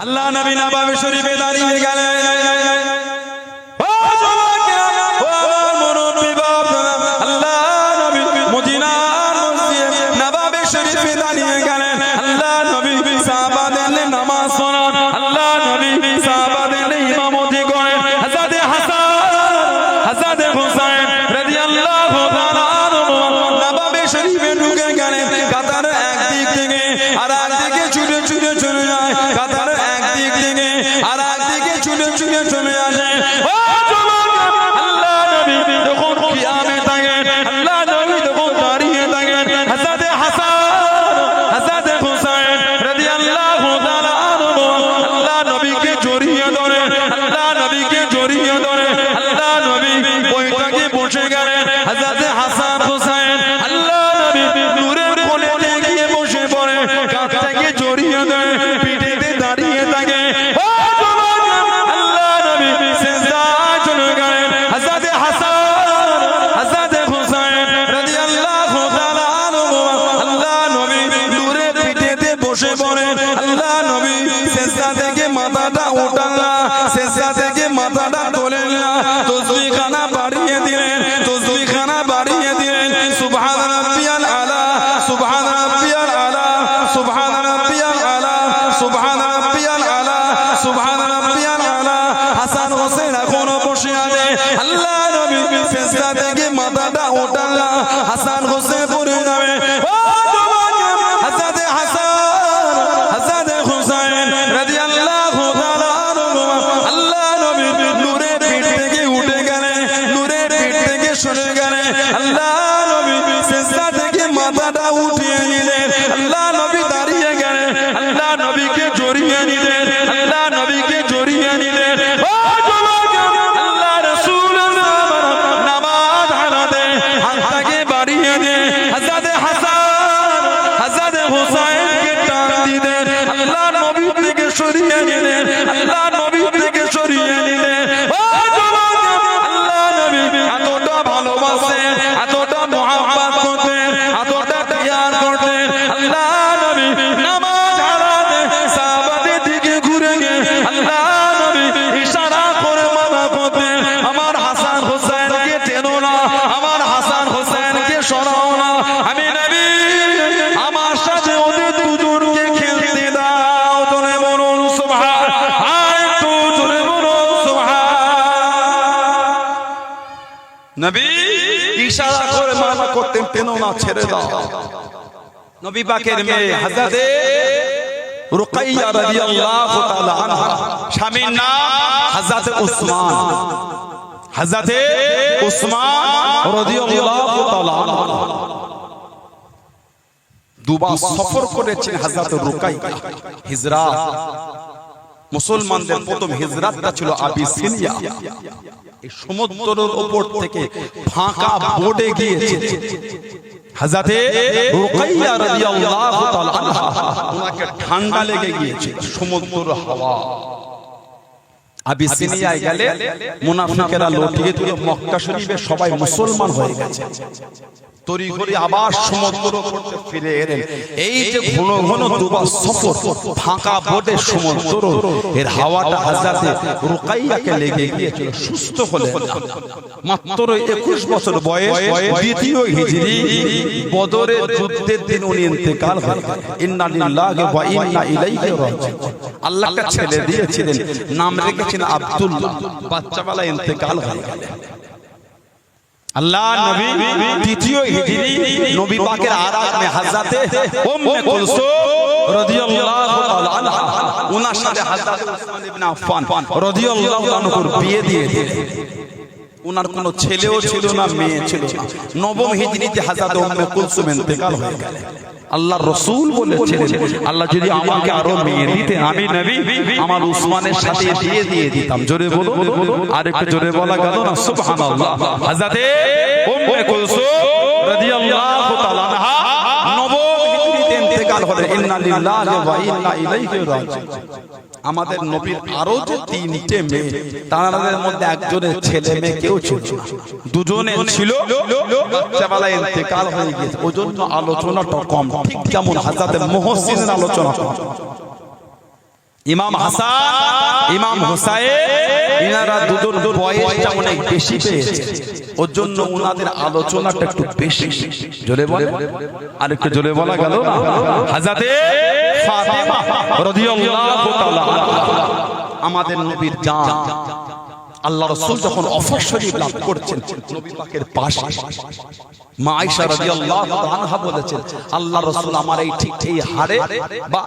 আল্লাহ নবী নববী শরীফে দাঁড়িয়ে গেলেন। ও আমার মুরব্বি বাপ, আল্লাহ নবী মদিনার মসজিদ নববী শরীফে দাঁড়িয়ে গেলেন। আল্লাহ নবী সাহাবাদের নামাজ পড়ান, আল্লাহ নবী সাহাবাদের ইমামতি করেন। হযরত হাসান হযরত হুসাইন রাদিয়াল্লাহু তাআলা নববী শরীফে ঢুকে গেলেন। কাতারের একদিক থেকে আর একদিকে ছুটে ছুটে চলে যায়, কাতারের একদিক থেকে আর একদিকে ছুটে ছুটে চলে আসে। ও যুবক, আল্লাহ নবী যখন কিয়ামে থাকেন, আল্লাহ নবী যখন দাঁড়িয়ে থাকেন, হযরত হাসান হযরত হুসাইন রাদিয়াল্লাহু তাআলা আল্লাহ নবীকে জড়িয়ে ধরে, আল্লাহ নবীকে জড়িয়ে ধরে, আল্লাহ নবী বৈঠকে বসে গেলেন। হযরত হাসান হুসাইন আল্লাহ নবী নূরের কোলে গিয়ে বসে পড়ে, কাঁধ থেকে জড়িয়ে ধরে, পিঠেতে দাঁড়িয়ে থাকে। ও যুবক, আল্লাহ নবী সিজদায় চলে গেলেন। হযরত হাসান হযরত হুসাইন রাদিয়াল্লাহু তাআলা আল্লাহ নবী নূরের পিঠেতে বসে পড়েন। আল্লাহ নবী সিজদা থেকে মাথাটা উঠান না, সিজদা থেকে মাথাটা তোলেন না, তাসবিহখানা বাড়িয়ে দিলেন, তাসবিহখানা বাড়িয়ে দিলেন। সুবহান রাব্বিয়াল আলা, সুবহান রাব্বিয়াল আলা, সুবহান রাব্বিয়াল আলা, সুবহান রাব্বিয়াল আলা, সুবহান রাব্বিয়াল আলা। হাসান হোসেন এখনো বসে আছে। আল্লাহ নবী সিজদা থেকে মাথাটা উঠান না, হাসান হোসেন পড়ে যাবে। ও যুবক, হযরত হাসান হযরত হুসাইন রাদিয়াল্লাহু তাআলা আল্লাহ নবী নূরের পিঠ থেকে উঠে গেলেন, নূরের পিঠ থেকে সরে গেলেন। আল্লাহ নবী সিজদা থেকে মাথাটা উঠিয়ে নিলেন। আল্লাহ নবী দাঁড়িয়ে গেলেন, আল্লাহ নবীকে জড়িয়ে নিলেন, আল্লাহ নবীকে জড়িয়ে নিলেন। ও যুবক, আল্লাহ রাসূলের নামাজ হারাতে হাতটাকে বাড়িয়ে দিয়ে হযরত হাসান হযরত হুসাইনকে টান দিলেন, আল্লাহ নবী থেকে সরিয়ে নিলেন, আল্লাহ নবী থেকে সরিয়ে নিলেন। ও যুবক, আল্লাহ নবী এতটা ভালোবাসেন, এতটা মুহাব্বত করতেন, এতটা প্যার করতেন। আল্লাহ নবী নামাজ হারাতে সাহাবাদের দিকে ঘুরে গিয়ে আল্লাহ নবী ইশারা করে মানা করতেন, আমার হাসান হোসেনকে টেনো না, আমার হাসান হোসেনকে সরাও না, আমি নবী আমার সাথে ওদের দুজনকে খেলতে দাও। জোরে বলুন সুবহান, আর একটু জোরে বলুন সুবহান। নবী ইশারা করে মানা করতেন, টেনো না, ছেড়ে দাও। নবী পাকের মেয়ে হযরত রুকাইয়া রাদিয়াল্লাহু তাআলা আনহা, স্বামীর নাম হযরত উসমান, হযরত উসমান রাদিয়াল্লাহু তাআলা আনহু। দুবার সফর করেছেন হযরত রুকাইয়া। হিজরাত, মুসলমানদের প্রথম হিজরাতটা ছিল আবিসিনিয়া। এই সমুদ্রের উপর থেকে ফাঁকা বোটে গিয়েছে হযরত রুকাইয়া রাদিয়াল্লাহু তাআলা আনহা। ওনাকে ঠান্ডা লেগে গিয়েছে, সমুদ্রের হাওয়া। আবিসিনিয়ায় গেলে মুনাফিকেরা লটিয়ে তুলে মক্কা শরীফে সবাই মুসলমান হয়ে গেছে। তরি করে আবার সমুদ্র করতে ফিরে এলেন। এই যে ঘন ঘন দুবার সফর, ফাঁকা বোটে সমুদ্র, এর হাওয়াটা হযরত রুকাইয়াকে লেগে গিয়েছিল, সুস্থ হলেন না। মাত্র 21 বছর বয়স, দ্বিতীয় হিজরি বদরের যুদ্ধের দিন উনি ইন্তেকাল হলেন। ইন্না লিল্লাহি ওয়া ইন্না ইলাইহি রাজিউন। আল্লাহ একটা ছেলে দিয়েছিলেন, নাম রেখেছেন আব্দুল্লাহ। বাচ্চাবেলায় ইন্তেকাল হয়ে গেলেন। আল্লাহ নবী দ্বিতীয় হিজরি নবী পাকের আরাক মে হযরত উম্মে কুলসুম রাদিয়াল্লাহু তাআলা আনহা, ওনার সাথে হযরত উসমান ইবনে আফফান রাদিয়াল্লাহু আনহুর বিয়ে দিয়ে দিলেন। ওনার কোনো ছেলেও ছিল না, মেয়ে ছিল না। নবম হিজরিতে হযরত উম্মে কুলসুম ইন্তেকাল হয়ে গেলেন। আল্লাহর রাসূল বলেছিলেন, আল্লাহ যদি আমাকে আরো মেয়ে দিতেন, আমি নবী আমার উসমানের সাথে বিয়ে দিয়ে দিতাম। জোরে বলো, আর একটু জোরে বলা গেল না? সুবহানাল্লাহ। হযরত উম্মে কুলসুম রাদিয়াল্লাহু তাআলা আনহা নবম হিজরিতে ইন্তেকাল হলেন। ইন্না লিল্লাহি ওয়া ইন্না ইলাইহি রাজিউন। আমাদের নবীর আরো যে 3টে মেয়ে, তাদের মধ্যে একজনের ছেলে মেয়ে কেউ ছিল না, দুজনের ছিল, বাচ্চাবেলায় ইন্তেকাল হয়ে গেছে। ওজন্য আলোচনাটা কম, ঠিক যেমন হযরত মুহসিনের আলোচনা কম। ইমাম হাসান ইমাম হুসাইন ইনারা দুজন বয়সটা অনেক বেশি পেয়েছে, ওর জন্য ওনাদের আলোচনাটা একটু বেশি। জোরে বলে, আর একটু জোরে বলা গেল না? হযরতে ফাতেমা রাদিয়াল্লাহু তাআলা আমাদের নবীর জান, আল্লাহ রাসূল যখন ওফর শরীফ লাভ করছেন নবী পাকের পাশে মা আয়েশা রাদিয়াল্লাহু আনহা বলেছেন, আল্লাহ রাসূল আমার এই ঠিক এই হাড়ে বা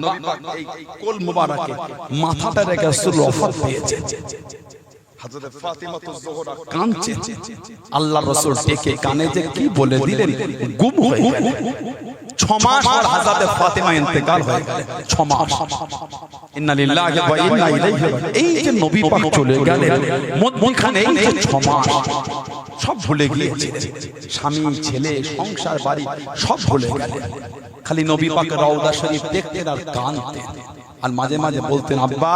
নবী পাক এই কোল মোবারকে মাথাটা রেখে রাসূল ওফাত পেয়েছেন। হযরত ফাতিমা তো যোহরা কাঁদছেন, আল্লাহ রাসূল ডেকে কানে যে কি বলে দিলেন, গুম হয়ে গেলেন। 6 মাস পর হযরত ফাতিমা ইন্তেকাল হয়ে গেলেন। 6 মাস। ইন্না লিল্লাহি ওয়া ইন্না ইলাইহি রাজিউন। এই যে নবী পাক চলে গেলেন, মধ্যখানে এই যে 6 মাস সব ভুলে গিয়েছিলেন, স্বামী ছেলে সংসার বাড়ি সব ভুলে গেলেন। খালি নবী পাক রওজা শরীফ দেখতেন আর কাঁদতেন, আর মাঝে মাঝে বলতেন, আব্বা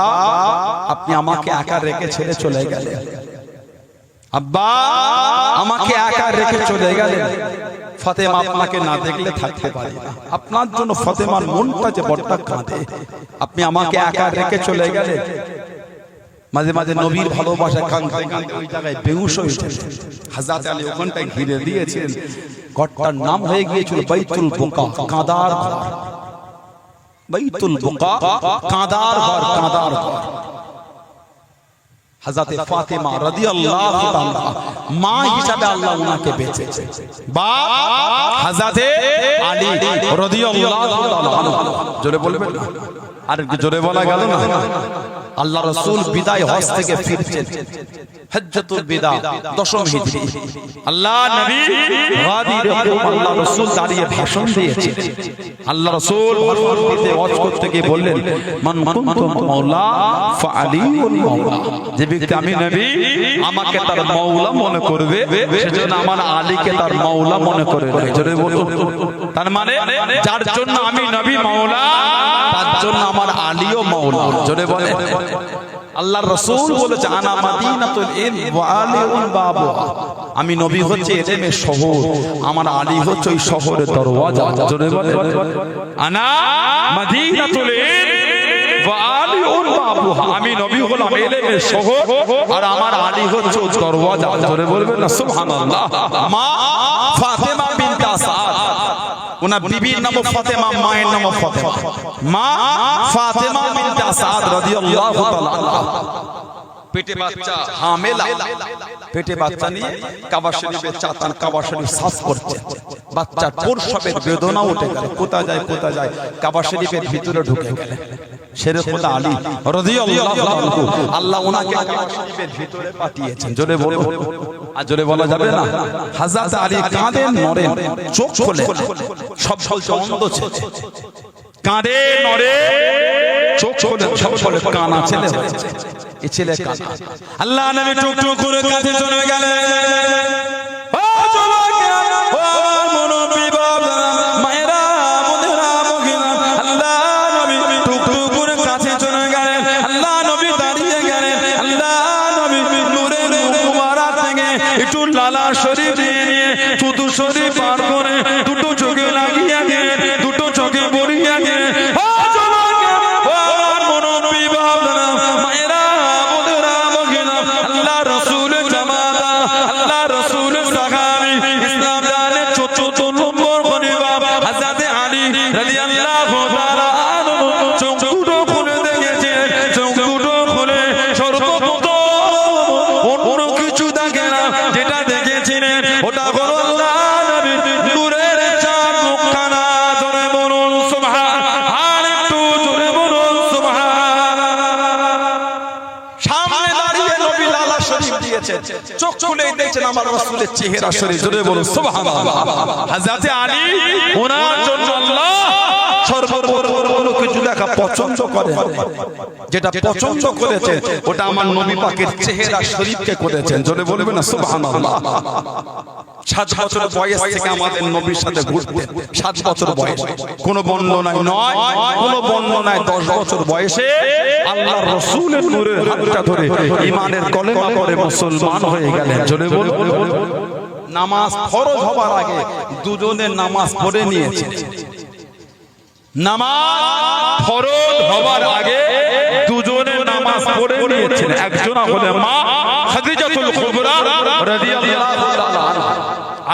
আপনি আমাকে একা রেখে ছেড়ে চলে গেলেন, আব্বা আমাকে একা রেখে চলে গেলেন। ফাতেমা আপনাকে না দেখলে থাকতে পারি না, আপনার জন্য ফাতেমার মনটা যে বড়টা কাঁদে, আপনি আমাকে একা রেখে চলে গেলেন। মাঝে মাঝে নবীর ভালোবাসা কাঁদতে কাঁদতে ওই জায়গায় বেহুশ হয়ে যেতেন। হযরত আলী ওখানটায় ঘিরে দিয়েছিলেন, ঘরটার নাম হয়ে গিয়েছিল বাইতুল বুকা, কাঁদার ঘর। বাইতুল বুকা কাঁদার ঘর, কাঁদার ঘর। হযরত ফাতেমা রাদিয়াল্লাহু তাআলা মা হিসাবে আল্লাহ উনাকে বেঁচেছে, বাপ হযরত আলী রাদিয়াল্লাহু তাআলা আনহু। জোরে বলবেন না? আর জোরে বলা গেল না? আল্লাহ রাসূল বিদায় হজ থেকে ফিরছেন, হজ্জাতুল বিদা 10ম হিজরি। আল্লাহ নবী গাদির উপর আল্লাহ রাসূল দাঁড়িয়ে ভাষণ দিয়েছেন। আল্লাহ রাসূল ভাষণ দিতে ওয়াজ করতে গিয়ে বললেন, মান কুনতু মাওলা ফাআলিউল মাওলা। যে ব্যক্তি আমি নবী আমাকে তার মাওলা মনে করবে, সেজন্য আমার আলীকে তার মাওলা মনে করে। জোরে বলুন। তার মানে যার জন্য আমি নবী মাওলা, তার জন্য আমার আলীও মাওলা। জোরে বলে। আল্লাহর রাসূল বলেছে, আনা মাদিনাতুল ইলম ওয়া আলিউল বাবুহা। আমি নবী হচ্ছে ইলমের শহর, আমার আলী হচ্ছে ওই শহরের দরওয়াজা। জোরে বলে। আনা মাদিনাতুল ইলম ওয়া আলিউল বাবুহা। আমি নবী হলাম ইলমের শহর, আর আমার আলী হচ্ছে ওই দরওয়াজা। জোরে বলবেন না সুবহানাল্লাহ। মা ফাতেমা বিনতে আসাদ, ওনার বিবির নাম ফাতেমা, মায়ের নাম ফাতেমা। মা ফাতেমা বিনতে আসাদ রাদিয়াল্লাহু তাআলা পেটে বাচ্চা হামেলা, পেটে বাচ্চা নিয়ে কাবা শরীফে চাতান, কাবা শরীফ সাফ করছে। বাচ্চার প্রসবের বেদনা উঠে গেল, কোথায় যায় কোথায় যায়, কাবা শরীফের ভিতরে ঢুকে গেলেন। শেরে খোদা আলী রাদিয়াল্লাহু আনহু, আল্লাহ ওনাকে কাবা শরীফের ভিতরে পাঠিয়েছেন। জোরে বলো। আর জোরে বলা যাবে না? হযরত আলী কাঁদেন, নড়েন, চোখ খোলে, সব বলছে অন্ধ ছেলে, কাঁদে নড়ে, চোখ খোলে, সব বলে কানা ছেলে হয়েছে, এই ছেলে কানা। আল্লাহ নবী টুক টুক করে কাঁদে চলে গেলেন। ও যুবকেরা, ও আমার মুরব্বি বাবা, মায়েরা, বোনেরা, ভগিনা, আল্লাহ নবী টুক টুক করে কাঁদে চলে গেলেন। আল্লাহ নবী দাঁড়িয়ে গেলেন। আল্লাহ নবী নূরের মুবারক থেকে একটু লালা শরীফ নিয়ে চতুর শরীফ পার করে দুটো চোখে লাগিয়ে গেলেন, দুটো চোখে বরিয়ে গেলেন। চোখ খুলে দেখছেন আমার রাসূলের চেহারা শরীফ। জোরে বলুন সুবহানাল্লাহ। হযরত আলী ওনার জন্য আল্লাহ সর্বপ্রথম কিছু দেখা পছন্দ করেন, যেটা পছন্দ করেছে ওটা আমার নবী পাকের চেহারা শরীফকে করেছেন। জোরে বলবেন না সুবহানাল্লাহ। 7 বছর বয়স থেকে আমাদের নবীর সাথে ঘুরতেন। 7 বছর বয়স, কোন বর্ণনায় নয়, কোন বর্ণনায় 10 বছর বয়সে আল্লাহর রাসূলের নূরের হাতটা ধরে ঈমানের কলেমা পড়ে মুসলমান হয়ে গেলেন। জোরে বলুন। নামাজ ফরজ হবার আগে দুজনের নামাজ পড়ে নিয়েছে। নামাজ ফরজ হবার আগে দুজনে নামাজ পড়ে নিয়েছিলেন। একজন হলেন মা খাদিজাতুল কুবরা রাদিয়াল্লাহু তাআলা আনহা,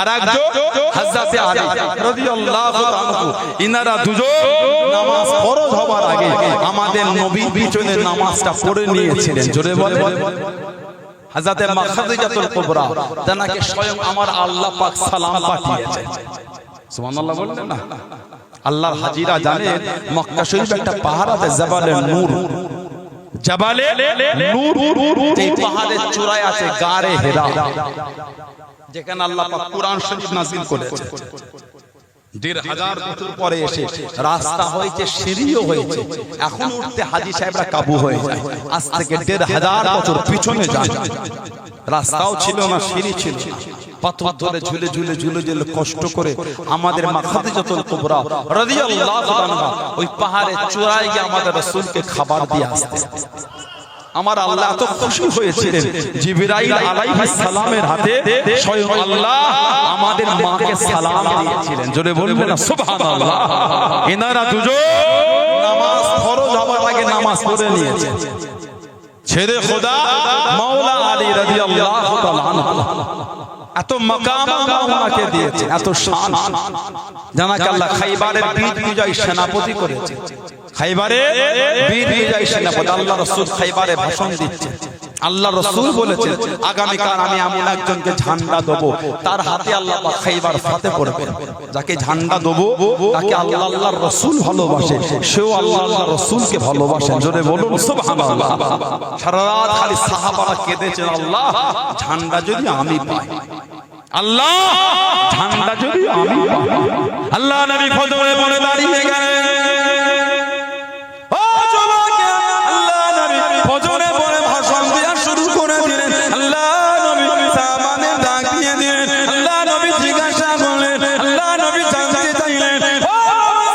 আর একজন হযরত আলী রাদিয়াল্লাহু তাআলা। ইনারা দুজন নামাজ ফরজ হবার আগে আমাদের নবীর পিছনে নামাজটা পড়ে নিয়েছিলেন। জোরে বলেন। হযরত মা খাদিজাতুল কুবরা তাকে স্বয়ং আমার আল্লাহ পাক সালাম পাঠিয়েছেন। সুবহানাল্লাহ বললেন না? আল্লাহর হাজিরা জানেন মক্কা শরীফে একটা পাহাড় আছে জাবালে নূর, জাবালে নূর। এই পাহাড়ের চূড়ায় আছে গারে হেরা, যেখানে আল্লাহ পাক কুরআন শরীফ নাযিল করেছে। ১৫০০ বছর পরে এসে রাস্তা হয়েছে, সিঁড়িও হয়েছে। এখন উঠতে হাজী সাহেবরা কাবু হয়ে যায়। আজ থেকে ১৫০০ বছর পিছনে যান, রাস্তাও ছিল না, সিঁড়ি ছিল না, পাথর ধরে ঝুলে ঝুলে ঝুলে ঝুলে কষ্ট করে আমাদের মা খাদিজাতুল কুবরা রাদিয়াল্লাহু আনহা ওই পাহাড়ের চূড়ায় গিয়ে আমাদের রাসূলকে খাবার দিয়ে আসতেন। আমার আল্লাহ এত খুশি হয়েছিলেন, জিবরাইল আলাইহিস সালামের হাতে স্বয়ং আল্লাহ আমাদের মাকে সালাম দিয়েছিলেন। জোরে বলবেন না সুবহানাল্লাহ। এনারা দুজন নামাজ ফরজ হবার আগে নামাজ পড়ে নিয়েছেন। ছেড়ে খোদা মাওলা আলী রাদিয়াল্লাহু তাআলা আনহু এত মাকাম ওনাকে দিয়েছে, এত শান। জানাকে আল্লাহ খাইবারের বীর বিজয় সেনাপতি করেছে। খাইবারে বীর বিজয় সেনাপতি আল্লাহ রাসূল খাইবারে ভাষণ দিচ্ছে। আল্লাহ রাসূল বলেছেন আগামীকাল আমি এমন একজনকে ঝান্ডা দেব, তার হাতে আল্লাহ পাক খাইবার ফাতে করবে। যাকে ঝান্ডা দেব তাকে আল্লাহ আল্লাহর রাসূল ভালোবাসে, সেও আল্লাহ আল্লাহর রাসূলকে ভালোবাসেন। জোরে বলুন সুবহানাল্লাহ। সারা রাত খালি সাহাবারা কেঁদেছেন, আল্লাহ ঝান্ডা যদি আমি পাই, আল্লাহ ঝান্ডা যদি আমি পাই। আল্লাহ নবী ফজরে পড়ে দাঁড়িয়ে গেলেন। ও যুবকেরা, আল্লাহ নবী ফজরে পড়ে ভাষণ দেওয়া শুরু করে দিলেন। আল্লাহ নবী সাহাবাদের ডাক দিয়ে দিলেন। আল্লাহ নবী জিজ্ঞাসা করলেন, আল্লাহ নবী জানতে চাইলেন, ও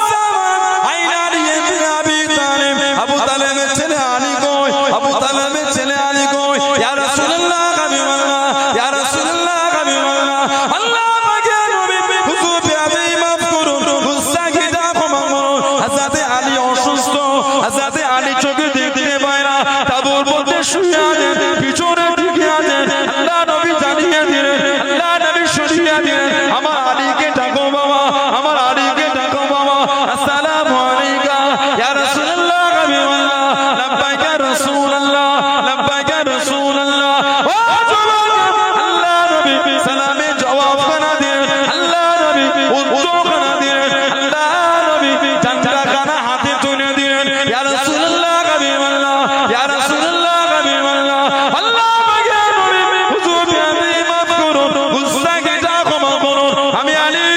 সাহাবা আইনা রিয়েছে আবি তালেব, আবু তালেবের ছেলে আলী কই? আবু তালেবের ছেলে আলী কই? ইয়া রাসূলুল্লাহ হাবিবাল্লাহ, ইয়া রাসূলুল্লাহ হাবিবাল্লাহ। আল্লাহ পাকে নবী হুজুর আপনি মাফ করুন, গুস্তাখিটা ক্ষমা করুন। হযরত আলী অসুস্থ, হযরত আলী চোখে দেখতে পায় না, তাবুর মধ্যে শুয়ে আছেন, পিছনে ঢুকে আছেন। আল্লাহ নবী জানিয়ে দিলেন, আল্লাহ নবী শুনিয়ে দিলেন, আমার আলীকে ডাকো বাবা, আমার আলীকে ডাকো বাবা। আসসালামু আলাইকা ইয়া রাসূলুল্লাহ হাবিবাল্লাহ, লাব্বাইকা রাসূলুল্লাহ, লাব্বাইকা রাসূলুল্লাহ। ও যুবক, আল্লাহ নবী সালামে জবাব খানা দিলেন, আল্লাহ নবী উত্তর খানা দিলেন, আল্লাহ নবী ঝান্ডা খানা হাতে তুলে দিলেন। ইয়া রাসূলুল্লাহ হাবিবাল্লাহ, ইয়া রাসূলুল্লাহ হাবিবাল্লাহ। আল্লাহ পাকে নবী হুজুর আপনি মাফ করুন, গুস্তাখিটা ক্ষমা করুন। আমি আলী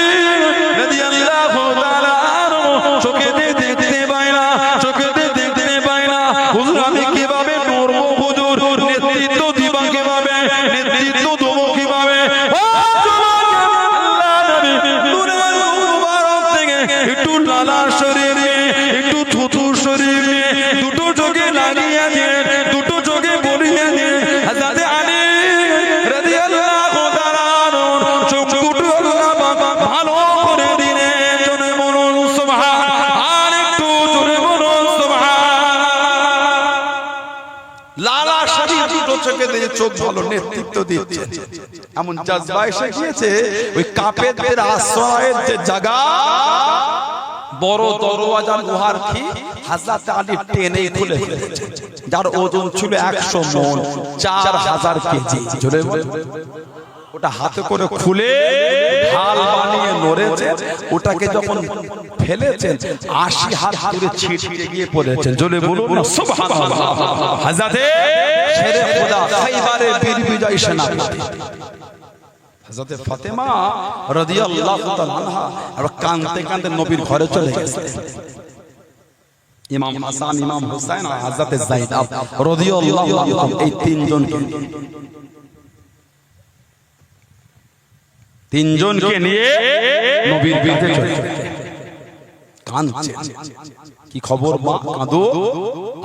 রাদিয়াল্লাহু তাআলা আনহু চোখে দেখতে পাই না, চোখে দেখতে পাই না। হুজুর আমি কিভাবে নড়বো? হুজুর নেতৃত্ব দিবা কিভাবে? নেতৃত্ব দেবো কিভাবে? ও যুবক, আল্লাহ নবী নূরের মুবারক থেকে একটু লালা শরীর নিয়ে, একটু থুতু শরীর নিয়ে দুটো চোখে লাগিয়ে দিলেন, দুটো চোখে বলিয়ে দিলেন। হযরত আলী রাদিয়াল্লাহু তাআলা আনহুর চোখ দুটো ভালো করে দিলেন। জোরে বলুন সুবহানাল্লাহ, আর একটু জোরে বলুন সুবহানাল্লাহ। লালা শরীর দুটো চোখে দিয়ে চোখ ভালো নেতৃত্ব দিচ্ছে। এমন জজবা এসে গিয়েছে, ওই কাফেরদের আশ্রয়ের যে জায়গা বড় দরওয়াজা লোহার কি হযরত আলী টেনে খুলে ফেলেছেন, যার ওজন ছিল 100 মণ, 4000 কেজি। জোরে বলুন। ওটা হাতে করে খুলে ঢাল বানিয়ে নড়েছে, ওটাকে যখন ফেলেছেন 80 হাত দূরে ছিটকে গিয়ে পড়েছেন। জোরে বলুন না সুবহানাল্লাহ। হযরতে শেরে খোদা খাইবারের বীর বিজয় সেনাপতি হযরত ফাতেমা রাদিয়াল্লাহু তাআলা আনহা আর কাঁদতে কাঁদতে নবীর ঘরে চলে গেছে। ইমাম হাসান, ইমাম হুসাইন আর হযরত যায়েদ রাদিয়াল্লাহু আনহু, এই তিনজনকে নিয়ে নবীর বিরুদ্ধে চলে কাঁদছে। কি খবর মা? কাঁদো।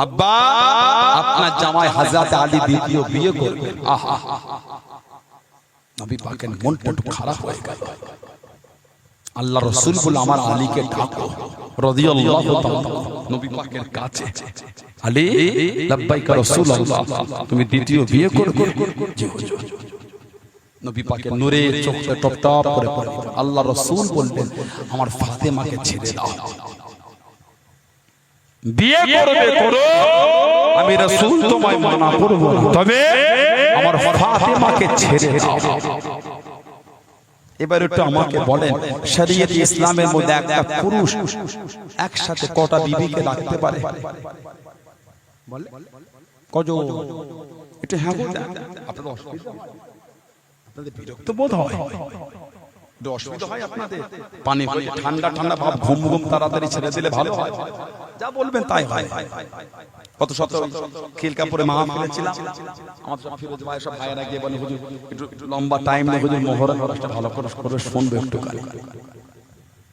আব্বা, আপনার জামাই হযরত আলী দ্বিতীয় বিয়ে করবে। আহা, নবী পাকের মনটা একটু খারাপ হয়ে গেল। আল্লাহ রাসূল বলে আমার আলীকে ডাকো রাদিয়াল্লাহু তাআলা নবী পাকের কাছে। আলী লাব্বাইকা রাসূলুল্লাহ, তুমি দ্বিতীয় বিয়ে করবে? জি হুজুর। নবী পাকের নূরে চোখে টপ টপ করে পড়ে। আল্লাহ রাসূল বললেন আমার ফাতেমাকে ছেড়ে দাও। বিয়ে করবে করো, আমি রাসূল তোমায় মানা করব না, তবে আমার ফাতেমাকে ছেড়ে দাও। এবার একটু আমাকে বলেন, শরীয়ত ইসলামের মধ্যে একটা পুরুষ একসাথে কটা বিবিকে রাখতে পারে? বলে কজন? এটা হ্যাঁ বলতে আপনাদের অসুবিধা হয়? আপনাদের বিরক্ত বোধ হয়? অসুবিধা হয় আপনাদের? পানি ঠান্ডা ঠান্ডা ভাব ঘুম ঘুম তাড়াতাড়ি ছেড়ে দিলে ভালো হয়, যা বলবেন তাই হয়। কত শত খিলকাপুরে মাহফিলে ছিলাম, আমার সব ফিরোজ ভাই সব ভাইয়েরা গিয়ে বলে হুজুর একটু লম্বা টাইম নেই হুজুর, মোহরম খরচটা ভালো করে শুনবে একটু।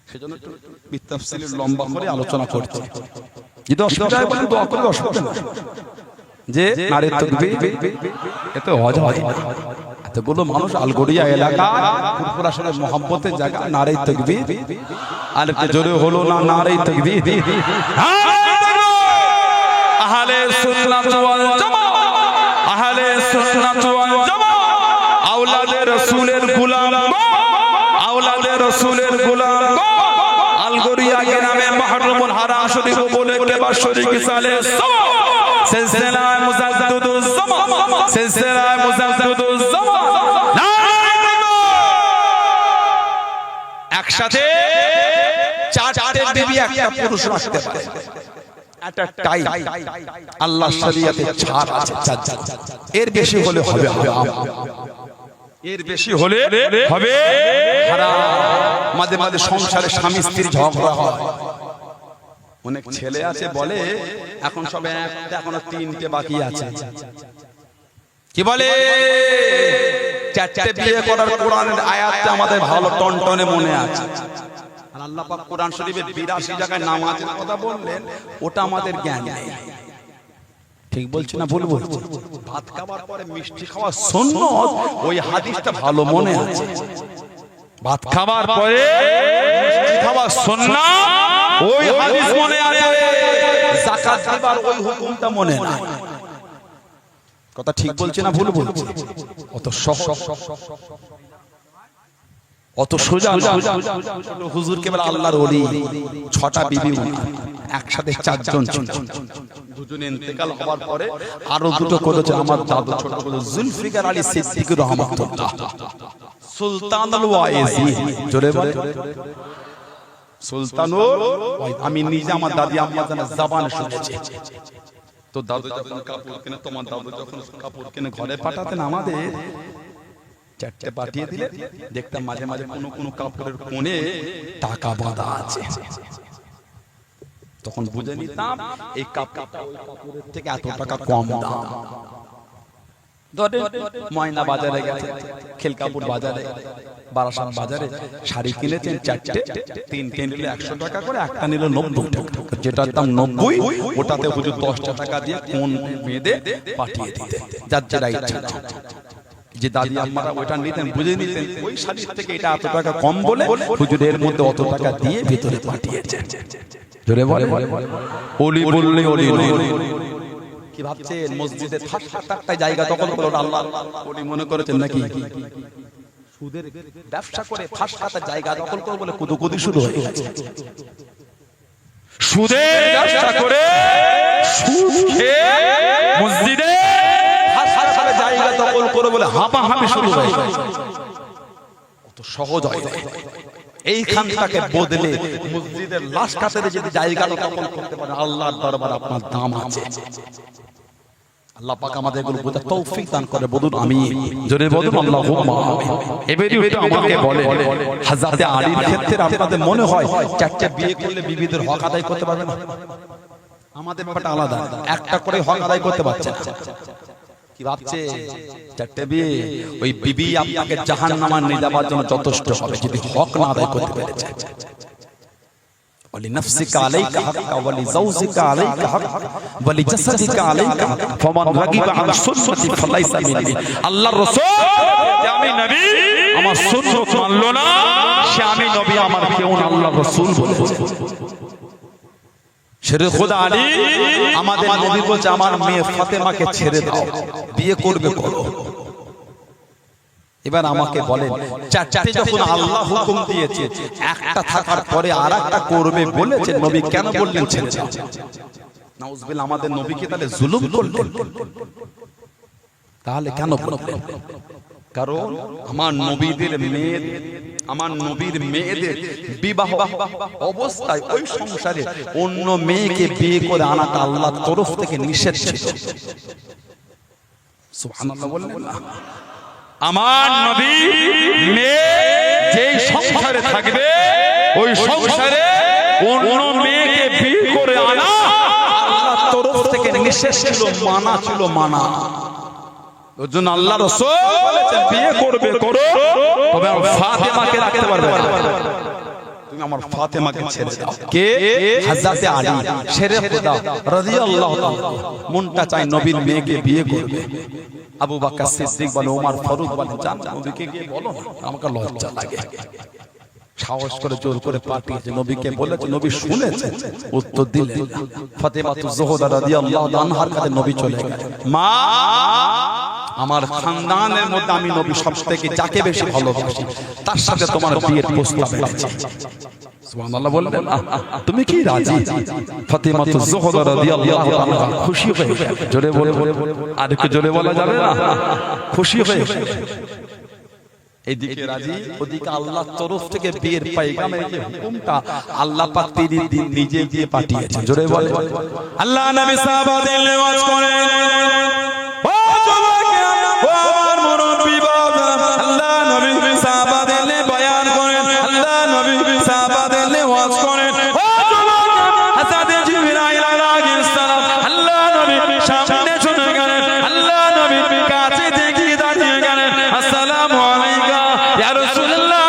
সেজন্য একটু বিতাফসিলের লম্বা করে আলোচনা করছি। যদি অসুবিধা হয় বলেন দোয়া করবে, অসুবিধা নেই। যে নারীর তাকবীর এতে হয় এতগুলো মানুষ আলগড়িয়া এলাকা ফুরফুরাশনের মোহাম্মতের জায়গা, নারীর তাকবীর আর একটু জোরে হলো না নারীর তাকবীর। আহলে সুন্নাত ওয়াল জামাত, আহলে সুন্নাত ওয়াল জামাত, আওলাদে রাসূলের গোলাম, আওলাদে রাসূলের গোলাম, আলগড়িয়া গ্রামে মাহরুমুল হারাম শরীফ বলে কেবা শরীফ সালে সিলসিলা মুজাদ্দিদুজ জামান, সিলসিলা মুজাদ্দিদুজ জামান। একসাথে চারটে বিবি একটা পুরুষ রাখতে পারে। আল্লাহ শরীয়তে ছাড় আছে, এর বেশি হলে হবে এর বেশি হলে হবে হারাম। মাঝে মাঝে সংসারে স্বামী স্ত্রীর ঝগড়া হয়। অনেক ছেলে আছে বলে এখন সব একটা, এখনো তিনটে বাকি আছে। কি বলে? চারটে বিয়ে করার কোরআনের আয়াতটা আমাদের ভালো টনটনে মনে আছে। আর আল্লাহ পাক কোরআন শরীফে 82 জায়গায় নামাজের কথা বললেন, ওটা আমাদের জ্ঞান নেই। ঠিক বলছি না ভুল বলছি? ভাত খাওয়ার পরে মিষ্টি খাওয়া সুন্নাত, ওই হাদিসটা ভালো মনে আছে। ভাত খাওয়ার পরে মিষ্টি খাওয়া সুন্নাত, ওই হাদিস মনে আছে। যাকাত দিবার ওই হুকুমটা মনে নাই। কথা ঠিক বলছি না ভুল বলছি? অত সহজ অত সোজা হুজুর কেবল আল্লাহর ওলি, 6টা বিবি একসাথে 4 জন ছিল। দুজন ইন্তেকাল হওয়ার পরে আরো দুটো করেছে আমার দাদু ছোট জুলফিকার আলী সিদ্দিকী রহমাতুল্লাহ, সুলতানুল ওয়াইজি। জোরে বলে সুলতানুল। আমি নিজে আমার দাদি আম্মা জানের জবানে শুনেছি। তো দাদু যখন কাপড় কিনে, তোমার দাদু যখন কাপড় কিনে ঘরে পাঠাতেন, আমাদের 4টে পাঠিয়ে দিলে দেখতাম মাঝে মাঝে কোনো কাপড়ের কোণে টাকা বাঁধা আছে। তখন বুঝে নিতাম এই কাপড়টা ওই কাপড়ের থেকে এত টাকা কম দাম। ধরে ময়না বাজারে গেছে, খেলকাপুর বাজারে, বারাসাত বাজারে শাড়ি কিনেছেন 4টে, 3টে নিলে 100 টাকা করে, একটা নিল 90 টাকা। যেটার দাম 90 ওটাতে হুজুর 10টা টাকা দিয়ে কোন বেঁধে পাঠিয়ে দিতেন, যার যারা ইচ্ছা। যে দাদি আম্মারা ওইটা নিতেন, বুঝে নিতেন ওই শাড়ির থেকে এটা এত টাকা কম বলে হুজুর এর মধ্যে অত টাকা দিয়ে ভিতরে পাঠিয়েছেন। জোরে বলে ওলি বললে ওলি। কি ভাবছেন মসজিদে একটা জায়গা দখল করে আল্লাহ ওলি মনে করেছেন নাকি? সুদের ব্যবসা করে ফাঁসকাটা জায়গা দখল করে বলে কুদুকুদি শুরু হয়ে গেছে। সুদের ব্যবসা করে সুদ খেয়ে মসজিদে ফাঁসকাটা জায়গা দখল করে বলে হাঁপাহাঁপি শুরু হয়ে গেছে। কত সহজ হয় এইখানটাকে বদলে মসজিদের লাশ কাতারে যদি জায়গা দখল করতে পারে, আল্লাহর দরবারে আপনার দাম আছে। আল্লাহ পাক আমাদের এগুলো বোঝার তৌফিক দান করে। বলুন আমিন, জোরে বলুন আল্লাহুম্মা আমিন। এবারে হয়তো আমাকে বলে হযরত আলীর ক্ষেত্রে আপনাদের মনে হয় 4টে বিয়ে করলে বিবিদের হক আদায় করতে পারবে না? আমাদের ব্যাপারটা আলাদা, একটা করে হক আদায় করতে পারছে না। কি ভাবছে 4টে বিয়ে? ওই বিবি আপনাকে জাহান্নামে নিয়ে যাওয়ার জন্য যথেষ্ট হবে যদি হক না আদায় করতে পেরেছে। ولنفسك عليك حق ولزوجك عليك حق ولجسدك عليك حق فمن رغب عن سنتي فليس مني আল্লাহর রাসূল আমি নবী আমার সুন্নাত মানলো না সে আমি নবী আমার কেউ না আল্লাহর রাসূল বলেছে শেরে খোদা আলী আমাদের নবী বলছে আমার মেয়ে ফাতেমাকে ছেড়ে দাও বিয়ে করবে করো এবার আমাকে বলেন চারটি যখন আল্লাহ হুকুম দিয়েছে একটা থাকার পরে আরেকটা করবে বলেছে নবী কেন বললেন ছেড়ে দাও নাউজুবিল্লাহ আমাদের নবীকে তাহলে জুলুম করলেন তাহলে কেন বললেন কারণ আমার নবীর মেয়েদের বিবাহ অবস্থায় ওই সংসারে অন্য মেয়েকে বিয়ে করে আনাটা আল্লাহর তরফ থেকে নিষেধ ছিল সুবহানাল্লাহ বললেন না আমার নবী মেয়ে যেই সংসারে থাকবে ওই সংসারে অন্য মেয়েকে বিয়ে করে আনা আল্লাহর তরফ থেকে নিষেধ ছিল মানা ওর জন্য আল্লাহ রাসূল বলেছেন বিয়ে করবে করো তবে আমার ফাতেমাকে রাখতে পারবে না তুমি আমার ফাতেমাকে ছেড়ে দাও কে হযরত আলী শেরে খোদা রাদিয়াল্লাহু তাআলা মনটা চাই নবীর মেয়েকে বিয়ে করবে আবু বকর সিদ্দিক বলে ওমর ফারুক বলে জান নবীকে গিয়ে বলো আমাকে লজ্জা লাগে সাহস করে জোর করে পাঠিয়েছে নবীকে বলেছে নবী শুনেছেন উত্তর দিলেন ফাতেমাতু জোহরা রাদিয়াল্লাহু আনহার কাছে নবী চলে গেলেন মা আমার খানদানের মধ্যে আমি নবী সবথেকে যাকে বেশি ভালোবাসি তার সাথে তোমার বিয়ের প্রস্তাব এনেছি সুবহানাল্লাহ বললেন তুমি কি রাজি ফাতেমাতু জোহরা রাদিয়াল্লাহু আনহা খুশি হয়ে জোরে বলে আর একটু জোরে বলা যাবে না খুশি হয়ে এদিকে রাজি ওদিকে আল্লাহর তরফ থেকে বিয়ের পয়গামের যে হুকুমটা আল্লাহ পাক তিন দিন নিজে দিয়ে পাঠিয়েছেন জোরে বলে আল্লাহ নবী সাহাবাদের ওয়াজ করেন ও যুবকেরা ও আমার মুরব্বি বাবা আল্লাহ নবী সাহাবাদের বয়ান করেন আল্লাহ নবী সাহাবাদের ওয়াজ করেন ও যুবকেরা হযরত জিবরাইল আলাইহিস সালাম আল্লাহ নবী সামনে চলে গেলেন আল্লাহ নবী কাছে দেখে দাঁড়িয়ে গেলেন আসসালামু আলাইকা ইয়া রাসূলুল্লাহ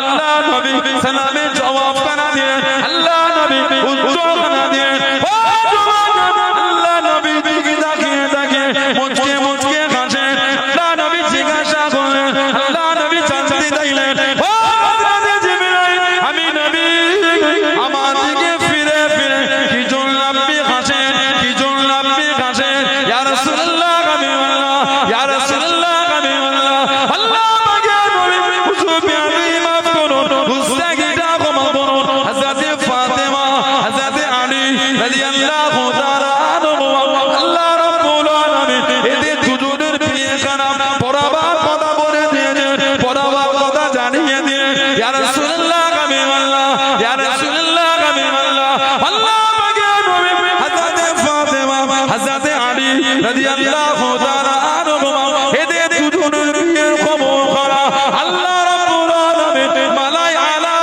আল্লাহ নবী সালামে জবাব কানা দিয়ে আল্লাহ নবী উত্তর কানা দিয়ে ও যুবকেরা আল্লাহ নবী দিকে তাকিয়ে মুচকে হাসে আল্লাহ নবী জিজ্ঞাসা করলেন আল্লাহ নবী জানতে চাইলেন ও হযরত জিবরাইল আমি নবী আমার দিকে ফিরে কি জন্য আপনি হাসেন ইয়া রাসূলুল্লাহ ইয়া রাসূলুল্লাহ আল্লাহ পাকে নবী হুজুর আমি মাফ করুন গুস্তাখিটা ক্ষমা করুন হযরত ফাতেমা হযরত আলী রাদিয়াল্লাহু তাআলা আনহু আল্লাহ রাব্বুল আলামিন এদের দুজনের বিয়ে খারাপ পরাবার কথা বলে দিয়েছেন পরাবার কথা জানিয়ে দিয়ে ইয়া রাসূলুল্লাহ ইয়া রাসূলুল্লাহ আল্লাহ পাকে নবী হযরত ফাতেমা হযরত আলী রাদিয়াল্লাহু তাআলা আনহু এদের দুজনের বিয়ের খবর করা আল্লাহ রাব্বুল আলামিন মালায়েকা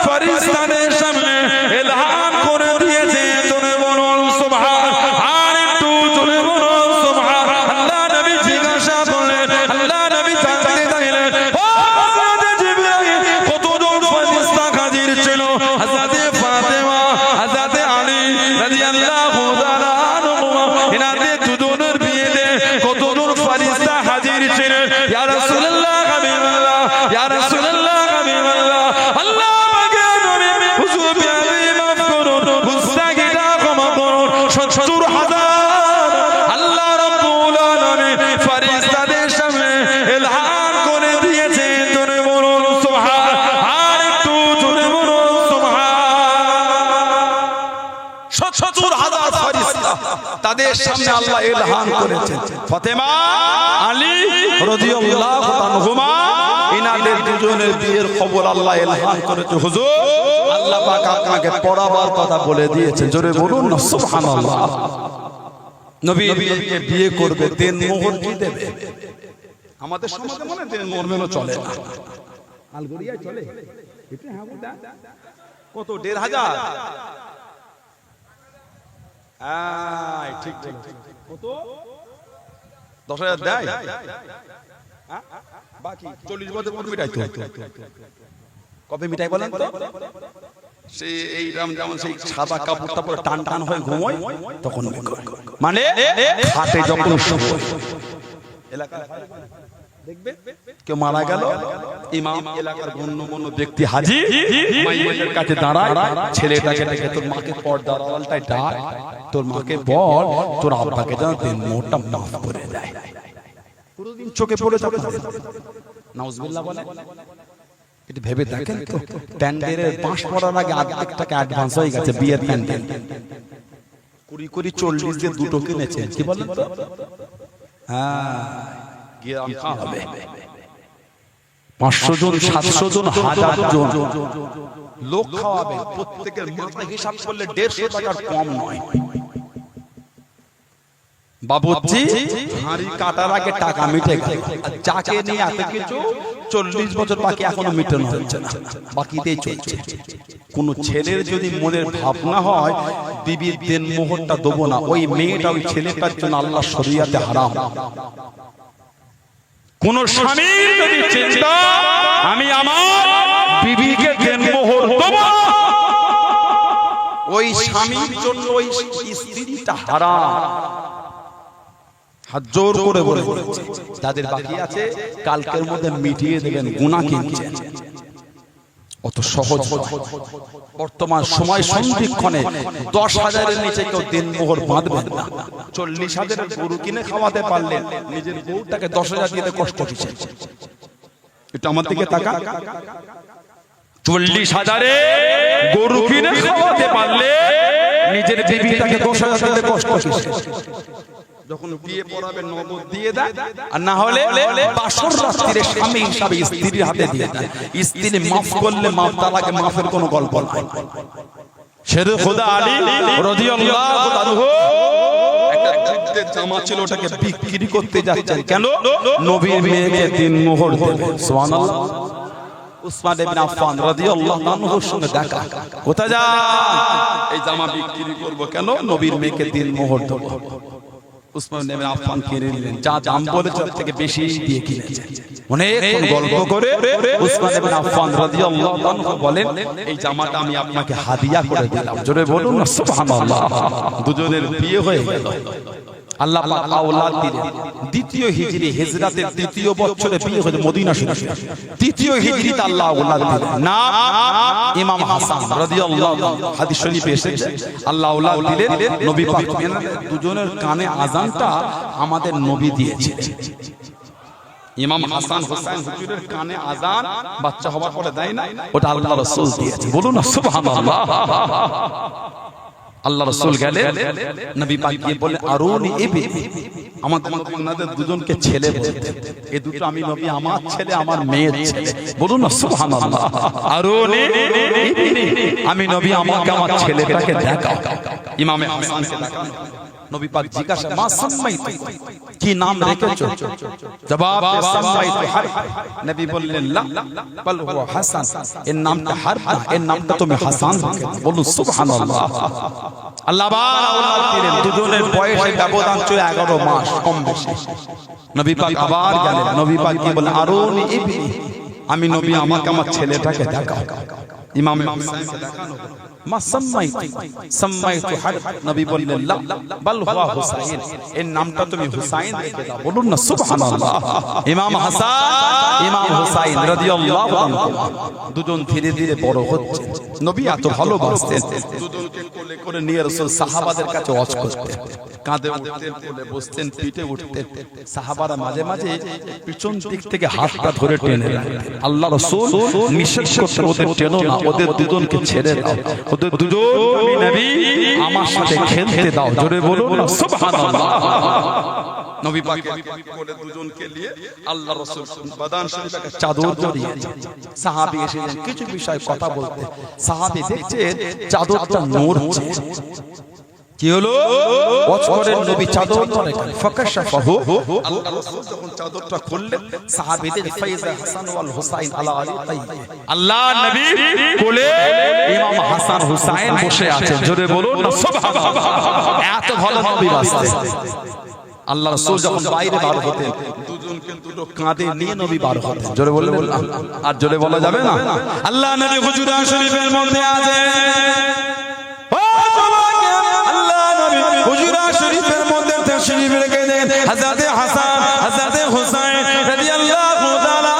ফেরেশতাদের সামনে এলান করে দিয়েছে জোরে বলুন সুবহান আর একটু জোরে বলুন সুবহান আল্লাহ নবী জিজ্ঞাসা করলেন আল্লাহ নবী জানতে চাইলেন ও হযরত জিবরাইল কতজন ফেরেশতা হাজির ছিল হযরত ফাতেমা হযরত আলী রাদিয়াল্লাহু তাআলা আনহু এনাদের দুজনের বিয়েতে কতজন ফেরেশতা হাজির ছিলেন ইয়া রাসূলুল্লাহ ইয়া রাসূলুল্লাহ আল্লাহ পাকে নবী হুজুর আমি মাফ করুন গুস্তাখিটা ক্ষমা করুন ৭০,০০০ আল্লাহ রাব্বুল আলামিন ফেরেশতাদের সামনে এলান করে দিয়েছে জোরে বলুন সুবহান আর একটু জোরে বলুন সুবহান ৭০,০০০ ফেরেশতা তাদের সামনে আল্লাহ এলান করেছেন ফাতেমা আলী রাদিয়াল্লাহু আনহুমা ইনাদের দুজনের বিয়ের খবর আল্লাহ এলান করেছে হুজুর আল্লাহ পাক আপনাকে পড়াবার কথা বলে দিয়েছে জোরে বলুন না সুবহানাল্লাহ নবীকে বিয়ে করবে দেন মোহর কি দেবে আমাদের সমাজে মনে দেন মোহর মেলো চলে না আলগরিয়া চলে এটা হ্যাঁ বলতা কত ১৫০০ ঠিক কত ১০,০০০ দেয় বাকি ৪০ বছর মধ্যে মিটাইতে কবে মিটাই বলেন তো সেই এইরকম যেমন সেই সাদা কাপড়টা পরে টান টান হয়ে ঘুমোয় তখন মানে হাতে যখন দেখবে কেউ মারা গেল, ইমাম এলাকার গণ্যমান্য ব্যক্তি হাজী মাইয়ের কাছে দাঁড়ায়, ছেলেটাকে ডেকে তোর মাকে পর্দার আড়ালটায় ডাক, তোর মাকে বল তোর আব্বাকে যেন দিন মোহরটা মাফ করে দেয়। পুরোদিন চোখে পড়ে থাকে নাউজুবিল্লাহ বলে। এটা ভেবে দেখেন তো, প্যান্ডেলের বাঁশ পড়ার আগে অর্ধেক টাকা অ্যাডভান্স হয়ে গেছে বিয়ের প্যান্ডেল। কুড়ি কুড়ি 40 দিয়ে দুটো কিনেছে, কি বলেন তো? হ্যাঁ, গিয়ে রাখা হবে 500 জন 700 জন 1000 জন লোক খাওয়াবে, প্রত্যেকের মাথায় হিসাব করলে 150 টাকার কম নয়। বাবুজি হাঁড়ি কাটার আগে টাকা মিটে গেল, যাকে নিয়ে এত কিছু 40 বছর বাকি এখনো মিটানো হচ্ছে না, বাকিতেই চলছে। কোন ছেলের যদি মনের ভাবনা হয় বিবির দেন মোহরটা দেবো না, ওই মেয়েটা ওই ছেলেটার জন্য আল্লাহর শরিয়াতে হারাম। কোন স্বামীর যদি চিন্তা আমি আমার বিবিকে দেন মোহর দেব, ওই স্বামীর জন্য ওই স্ত্রীটা হারাম। হাত জোর করে বলে যাদের বাকি আছে কালকের মধ্যে মিটিয়ে দেবেন, গুনাহ কিনছেন। অত সহজ বর্তমান সময় সন্ধিক্ষণে 10,000-এর নিচে কেউ দিন মোহর বাঁধবেন না। 40,000-এর গরু কিনে খাওয়াতে পারলেন, নিজের বউটাকে 10,000 দিতে কষ্ট হচ্ছে। এটা আমার দিকে তাকা। 40,000-এ গরু কিনে খাওয়াতে পারলে নিজের বিবিটাকে 10,000 দিতে কষ্ট হচ্ছে। যখন বিয়ে পড়াবে নগদ দিয়ে দেয়, আর না হলে বাসর রাত্রিরে স্বামী হিসাবে স্ত্রীর হাতে দিয়ে দেয়। স্ত্রী মাফ করলে মাফ, তালাকে মাফের কোনো গল্প নাই। শেরে খোদা আলী রাদিয়াল্লাহু আনহু একটা যুদ্ধের জামা ছিল, ওটাকে বিক্রি করতে যাচ্ছেন। কেন? নবীর মেয়েকে দিন মোহর দেবে। সুবহানাল্লাহ। উসমান ইবনে আফফান রাদিয়াল্লাহু আনহুর সঙ্গে দেখা। কোথায় যান? এই জামা বিক্রি করব। কেন? নবীর মেয়েকে দিন মোহর দেব। উসমান ইবনে আফফান কিনে নিলেন, যা দাম বলেছে তার থেকে বেশি দিয়ে কিনেছেন। অনেক গল্প করে উসমান ইবনে আফফান রাদিয়াল্লাহু আনহু বলেন, এই জামাটা আমি আপনাকে হাদিয়া করে দিলাম। জোরে বলুন না সুবহানাল্লাহ। দুজনের বিয়ে হয়ে গেল, আল্লাহ পাক আওলাদ দিলেন। দ্বিতীয় হিজরি, হিজরাতের দ্বিতীয় বছরে বিয়ে হলো মদিনা শরীফে। তৃতীয় হিজরিতে আল্লাহ আওলাদ দিলেন, নাম ইমাম হাসান রাদিয়াল্লাহু আনহু। হাদিস শরীফে এসেছে আল্লাহ আওলাদ দিলেন। নবী পাক দুজনের কানে আযানটা আমাদের নবী দিয়েছিলেন। ইমাম হাসান হোসেন হুজুরের কানে আযান বাচ্চা হওয়ার পরে দেয় না, ওটা আল্লাহ রাসূল দিয়েছে। বলুন না সুবহানাল্লাহ। আল্লাহ রাসূল গেলেন, নবী পাক গিয়ে বললেন আরুনি ইবনি, আমাদের দুজনকে ছেলে বলতেন। এই দুটো আমি নবী, আমার ছেলে আমার মেয়ের ছেলে। বলুন না সুবহানাল্লাহ। আরুনি ইবনি, আমি নবী, আমাকে আমার ছেলেটাকে দেখাও। ইমামে হাসানকে দেখানো। নবী পাক জিজ্ঞাসা, মা সাম্মাইতু, কি নাম রেখেছো? জবাব সাম্মাইতু হারব। নবী বললেন লা বল হুয়া হাসান, এর নামটা হারব না, এর নামটা তুমি হাসান রেখেছো। বলুন সুবহানাল্লাহ। আল্লাহ আওলাদ দিলেন। দুজনের বয়সে ব্যবধান ছিল 11 মাস কম বেশি। নবী পাক আবার গেলেন, নবী পাক কি বলেন আরুনি ইবনি, আমি নবী, আমাকে আমার ছেলেটাকে দেখাও। ইমামে হুসাইনকে দেখানো। মা সাম্মাইতু, সাম্মাইতু হারব। নবী বললেন লা বল হুয়া হুসাইন, এর নামটা তুমি হুসাইন রেখে দাও। বলুন না সুবহানাল্লাহ। ইমাম হাসান ইমাম হুসাইন রাদিয়াল্লাহু আনহু দুজন ধীরে ধীরে বড় হচ্ছে। নবী এত ভালোবাসতেন, দুজনকে কোলে করে নিয়ে রাসূল সাহাবাদের কাছে ওয়াজ করতেন। কাঁধে উঠতেন, কোলে বসতেন, পিঠে উঠতেন। সাহাবারা মাঝে মাঝে পিছন দিক থেকে হাতটা ধরে টেনে রাখতেন। আল্লাহ রাসূল নিষেধ করতেন, ওদের টেনো না, ওদের দুজনকে ছেড়ে দাও, ওদের দুজন আমি নবী, আমার সাথে খেলতে দাও। জোরে বলুন না সুবহানাল্লাহ। নবী পাকের কোলে দুজনকে নিয়ে আল্লাহ রাসূল বাদান শরীফে চাদর জড়িয়েছেন। সাহাবী এসেছেন কিছু বিষয় কথা বলতে। সাহাবী দেখছেন চাদরটা নড়ছে। কি হলো? ওয়াজকরের নবী চাদর ধরে ফাকাশাফাহু। আল্লাহ রাসূল যখন চাদরটা খুললেন, সাহাবীদের ফাইজা হাসান ওয়াল হুসাইন আলা আলী তাইয়্যিব, আল্লাহ নবী কোলে ইমাম হাসান হুসাইন বসে আছেন। জোরে বলুন না সুবহানাল্লাহ। এত ভালো নবী বাসতে আল্লাহ রাসূল যখন বাইরে বার হতেন দুজন কিন্তু কাঁধে নিয়ে নবী বার হতেন। জোরে বললেন না? আর জোরে বলা যাবে না? আল্লাহ নবী হুজুরা শরীফের মধ্যে আছে, ও সবাইকে আল্লাহ নবী হুজুরা শরীফের মধ্যে তাশরীফ রেখে দেন। হযরত হাসান হযরত হুসাইন রাদিয়াল্লাহু তাআলা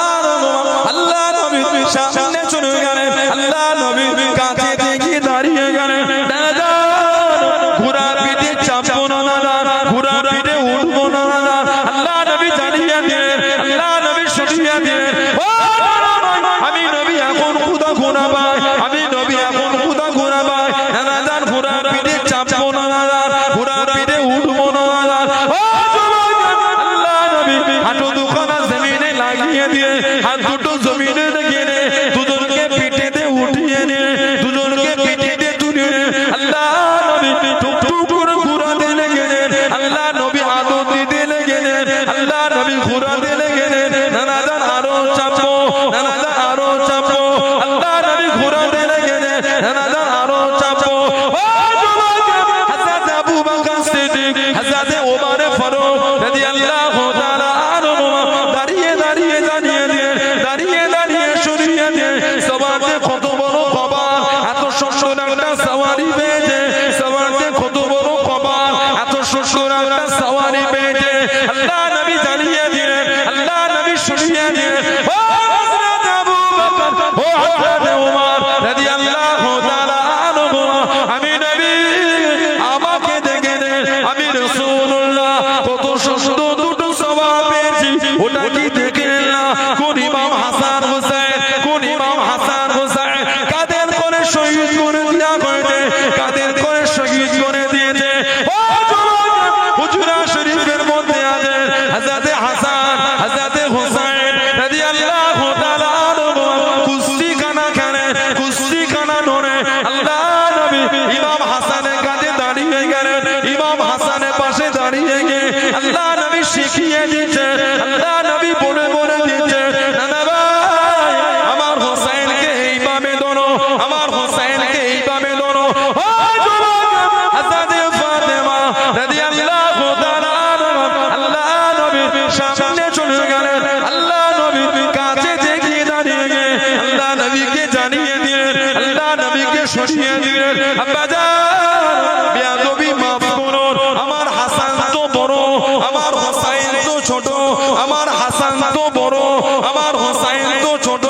আল্লাহ নবী সামনে চলে গেলেন। আল্লাহ নবী কাছে গিয়ে দাঁড়িয়ে গেলেন। দাদা ঘোড়ার পিঠে চাপবো না, দাদা ঘোড়ার পিঠে উঠবো না, দাদা আল্লাহ নবী জানিয়ে দিলেন, আল্লাহ নবী শুনিয়ে দিলেন, ও আমি নবী এখন খুদা ঘোড়া পাই, আমি নবী এখন খুদা ঘোড়া পাই, দাদা ঘোড়ার পিঠে চাপবো না, দাদা ঘোড়ার পিঠে উঠবো না, দাদা ও আল্লাহ নবী হাঁটু দুখানা জমিনে লাগিয়ে দিয়ে হাত দুটো জমিনে রেখে দিয়ে দুজনকে পিঠেতে উঠিয়ে নিয়ে দুজনকে পিঠেতে তুলে আল্লাহ নবী টুক টুক করে ঘোরাতে লেগেলেন। আল্লাহ নবী আদর দিতে লেগেলেন। আল্লাহ নবী ঘোরাতে লেগেলেন। নানাজান আরো চাপো, নানাজান আরো চাপো, আল্লাহ নবী ঘোরাতে লেগেলেন। নানাজান আরো চাপো। ও হযরত আবু বকর সিদ্দিক হযরত ওমর ফারুক রাদিয়াল্লাহু তাআলা আনহু দাঁড়িয়ে দাঁড়িয়ে জানিয়ে দিয়ে দাঁড়িয়ে দাঁড়িয়ে শুনিয়ে দিয়ে সবাতে কত বড় কবাল, এত সুন্দর একটা সওয়ারি পেয়েছে, সবাতে কত বড় কবাল, এত সুন্দর একটা সওয়ারি পেয়েছে। আল্লাহ নবী জানিয়ে দিলেন, আল্লাহ নবী শুনিয়ে দিলেন, ও হযরত আবু বকর ও হযরত ওমর রাদিয়াল্লাহু তাআলা আনহু আমি নবী আমাকে দেখে দেন, আমি রাসূলুল্লাহ কত সুন্দর দুটো সওয়াব পেয়েছি, ওটা কি দেখে না? কোন ইমাম হাসান হুসাইন, কোন ইমাম হাসান হুসাইন কাদের করে শহীদ করে দেওয়া হয়েছে, কাদের করে শহীদ করে দিয়েছে। ও হুজুরা শরীফের মধ্যে আছে হযরত হাসান হযরত হুসাইন রাদিয়াল্লাহু তাআলা আনহু কুস্তি খানা খেলে, কুস্তি খানা নড়ে। আল্লাহ নবী ইমাম হাসানের কাছে দাঁড়িয়ে গেলেন, ইমাম হাসানের পাশে দাঁড়িয়ে গিয়ে আল্লাহ নবী শিখিয়ে দিচ্ছে, আল্লাহ নবী বলে বলে দিচ্ছে, না ভাই আমার হোসেনকে এইভাবে ধরো, আমার হোসেনকে এইভাবে ধরো। ও হযরত ফাতেমা রাদিয়াল্লাহু তাআলা আল্লাহ নবী সামনে চলে গেলেন। আল্লাহ নবী কাছে গিয়ে দাঁড়িয়ে গিয়ে আল্লাহ নবীকে জানিয়ে দিলেন, আল্লাহ নবীকে শুনিয়ে দিলেন, আব্বাজান বেয়াদবি মাফ করুন, আমার হাসান তো বড়, আমার হোসেন তো ছোট, আমার হাসান তো বড়, আমার হোসেন তো ছোট,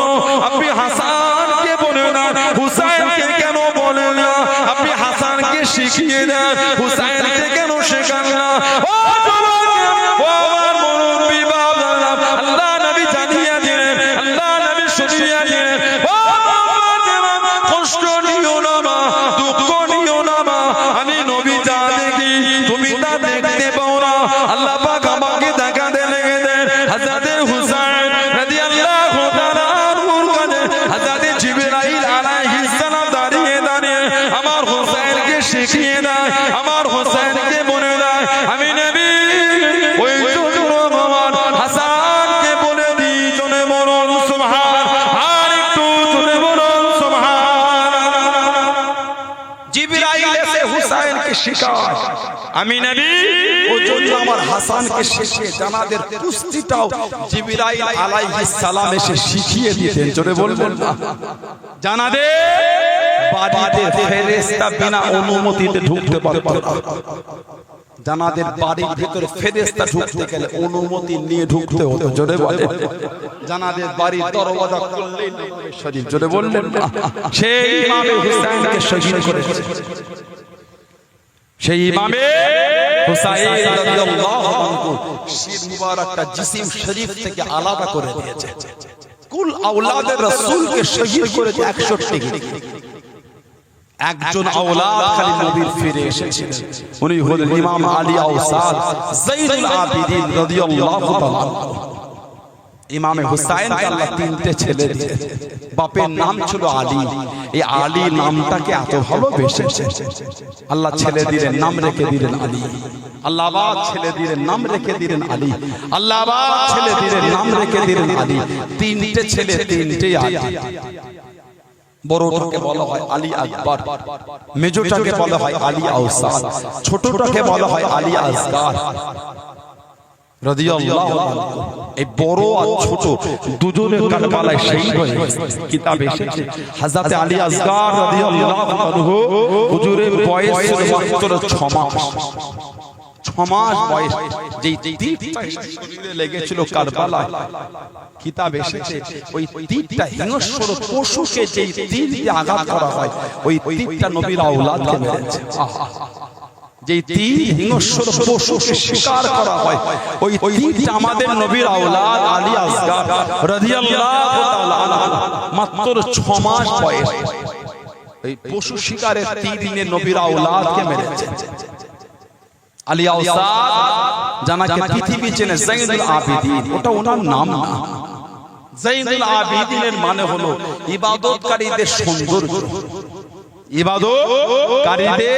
আপনি হাসানকে বলে না, হুসাইনকে কেন বলেন না? আপনি হাসানকে শিখিয়ে দেন, হুসাইনকে কেন শেখান না? ও আমার মুরব্বি বাবা আল্লাহ নবী জানিয়ে দিলেন, আল্লাহ নবী শুনিয়ে দিলেন, ও কষ্ট নিও না মা, দুঃখ নিও না মা, আমি নবী যা দেখি তুমি তা দেখতে পাও না। আল্লাহ পাক আমাকে দেখাতে লেগে দেন হযরত হুসাইন রাদিয়াল্লাহু তাআলা আনহুর কাছে হযরত জিবরাইল আলাইহিস সালাম দাঁড়িয়ে দাঁড়িয়ে আমার হুসাইনকে শিখিয়ে দেয়, আমার হুসাইনকে বলে দেয়, আমি নবী ওই ছোট আমার হাসানকে বলে দিই, জনে বলুন সুবহান, আর একটু জনে বলুন সুবহান। জিবরাইল এসে হুসাইনকে শিখায়, আমি নবী ওই জন্য আমার হাসানকে শিখিয়ে জানাদের কুস্তিটাও জিবরাইল আলাইহিস সালাম এসে শিখিয়ে দিতেন। জোরে বলবেন না? জানাদের বাড়িতে ফেরেশতা বিনা অনুমতিতে ঢুকতে পারত না, জানাদের বাড়ির ভিতরে ফেরেশতা ঢুকতে গেলে অনুমতি নিয়ে ঢুকতে হতো। জোরে বলেন, জানাদের বাড়ির দরওয়াজা খুললেই নবী শরীফ। জোরে বললেন না? সেই ইমামে হুসাইনকে শহীদ করেছে, সেই ইমামে হুসাইন রাদিয়াল্লাহু আনহু শির মুবারকটা জিসিম শরীফ থেকে আলাদা করে দিয়েছে। কুল আওলাদের রাসূলকে শহীদ করেছে 61 টি। একজন আওলাদ খালি নবীর ফিরে এসেছিলেন, উনি হলেন ইমাম আলী আওসাদ যাইনুল আবিদিন রাদিয়াল্লাহু তাআলা। ইমামে হুসাইনকে আল্লাহ তিনটে ছেলে দিয়েছে, বাপের নাম ছিল আলী, এই আলী নামটাকে এত ভালোবেসেছে আল্লাহ ছেলে দিলেন, নাম রেখে দিলেন আলী। আল্লাহ আবার ছেলে দিলেন, নাম রেখে দিলেন আলী। আল্লাহ আবার ছেলে দিলেন, নাম রেখে দিলেন আলী। তিনটে ছেলে, তিনটে আলী। বড়টাকে বলা হয় আলী আকবর, মেজোটাকে বলা হয় আলী আওসাদ, ছোটটাকে বলা হয় আলী আসগার। রাদিয়াল্লাহু আনহু এই বড় আর ছোট দুজনে কারবালায় শহীদ হয়ে কিতাবে এসেছে হযরত আলী আসগর রাদিয়াল্লাহু আনহু হুজুরের বয়স ছিল মাত্র 6 মাস 6 মাস বয়স যেই তীরটা শরীরে লেগেছিল কারবালায় কিতাবে এসেছে ওই তীরটা হিংস্র পশুকে যেই তীর দিয়ে আঘাত করা হয় ওই তীরটা নবীর আওলাদকে মেরেছে যেই তীর হিংস্র পশুকে শিকার করা হয় ওই তীরটা আমাদের নবীর আওলাদ আলী আসগর রাদিয়াল্লাহু তাআলা আনহু মাত্র 6 মাস বয়স এই পশু শিকারের তীর নিয়ে নবীর আওলাদকে মেরেছে আলী আওসাদ জানাকে পৃথিবী চেনে যাইনুল আবিদিন ওটা ওনার নাম না যাইনুল আবিদিনের মানে হলো ইবাদতকারীদের সৌন্দর্য ইবাদতকারীদের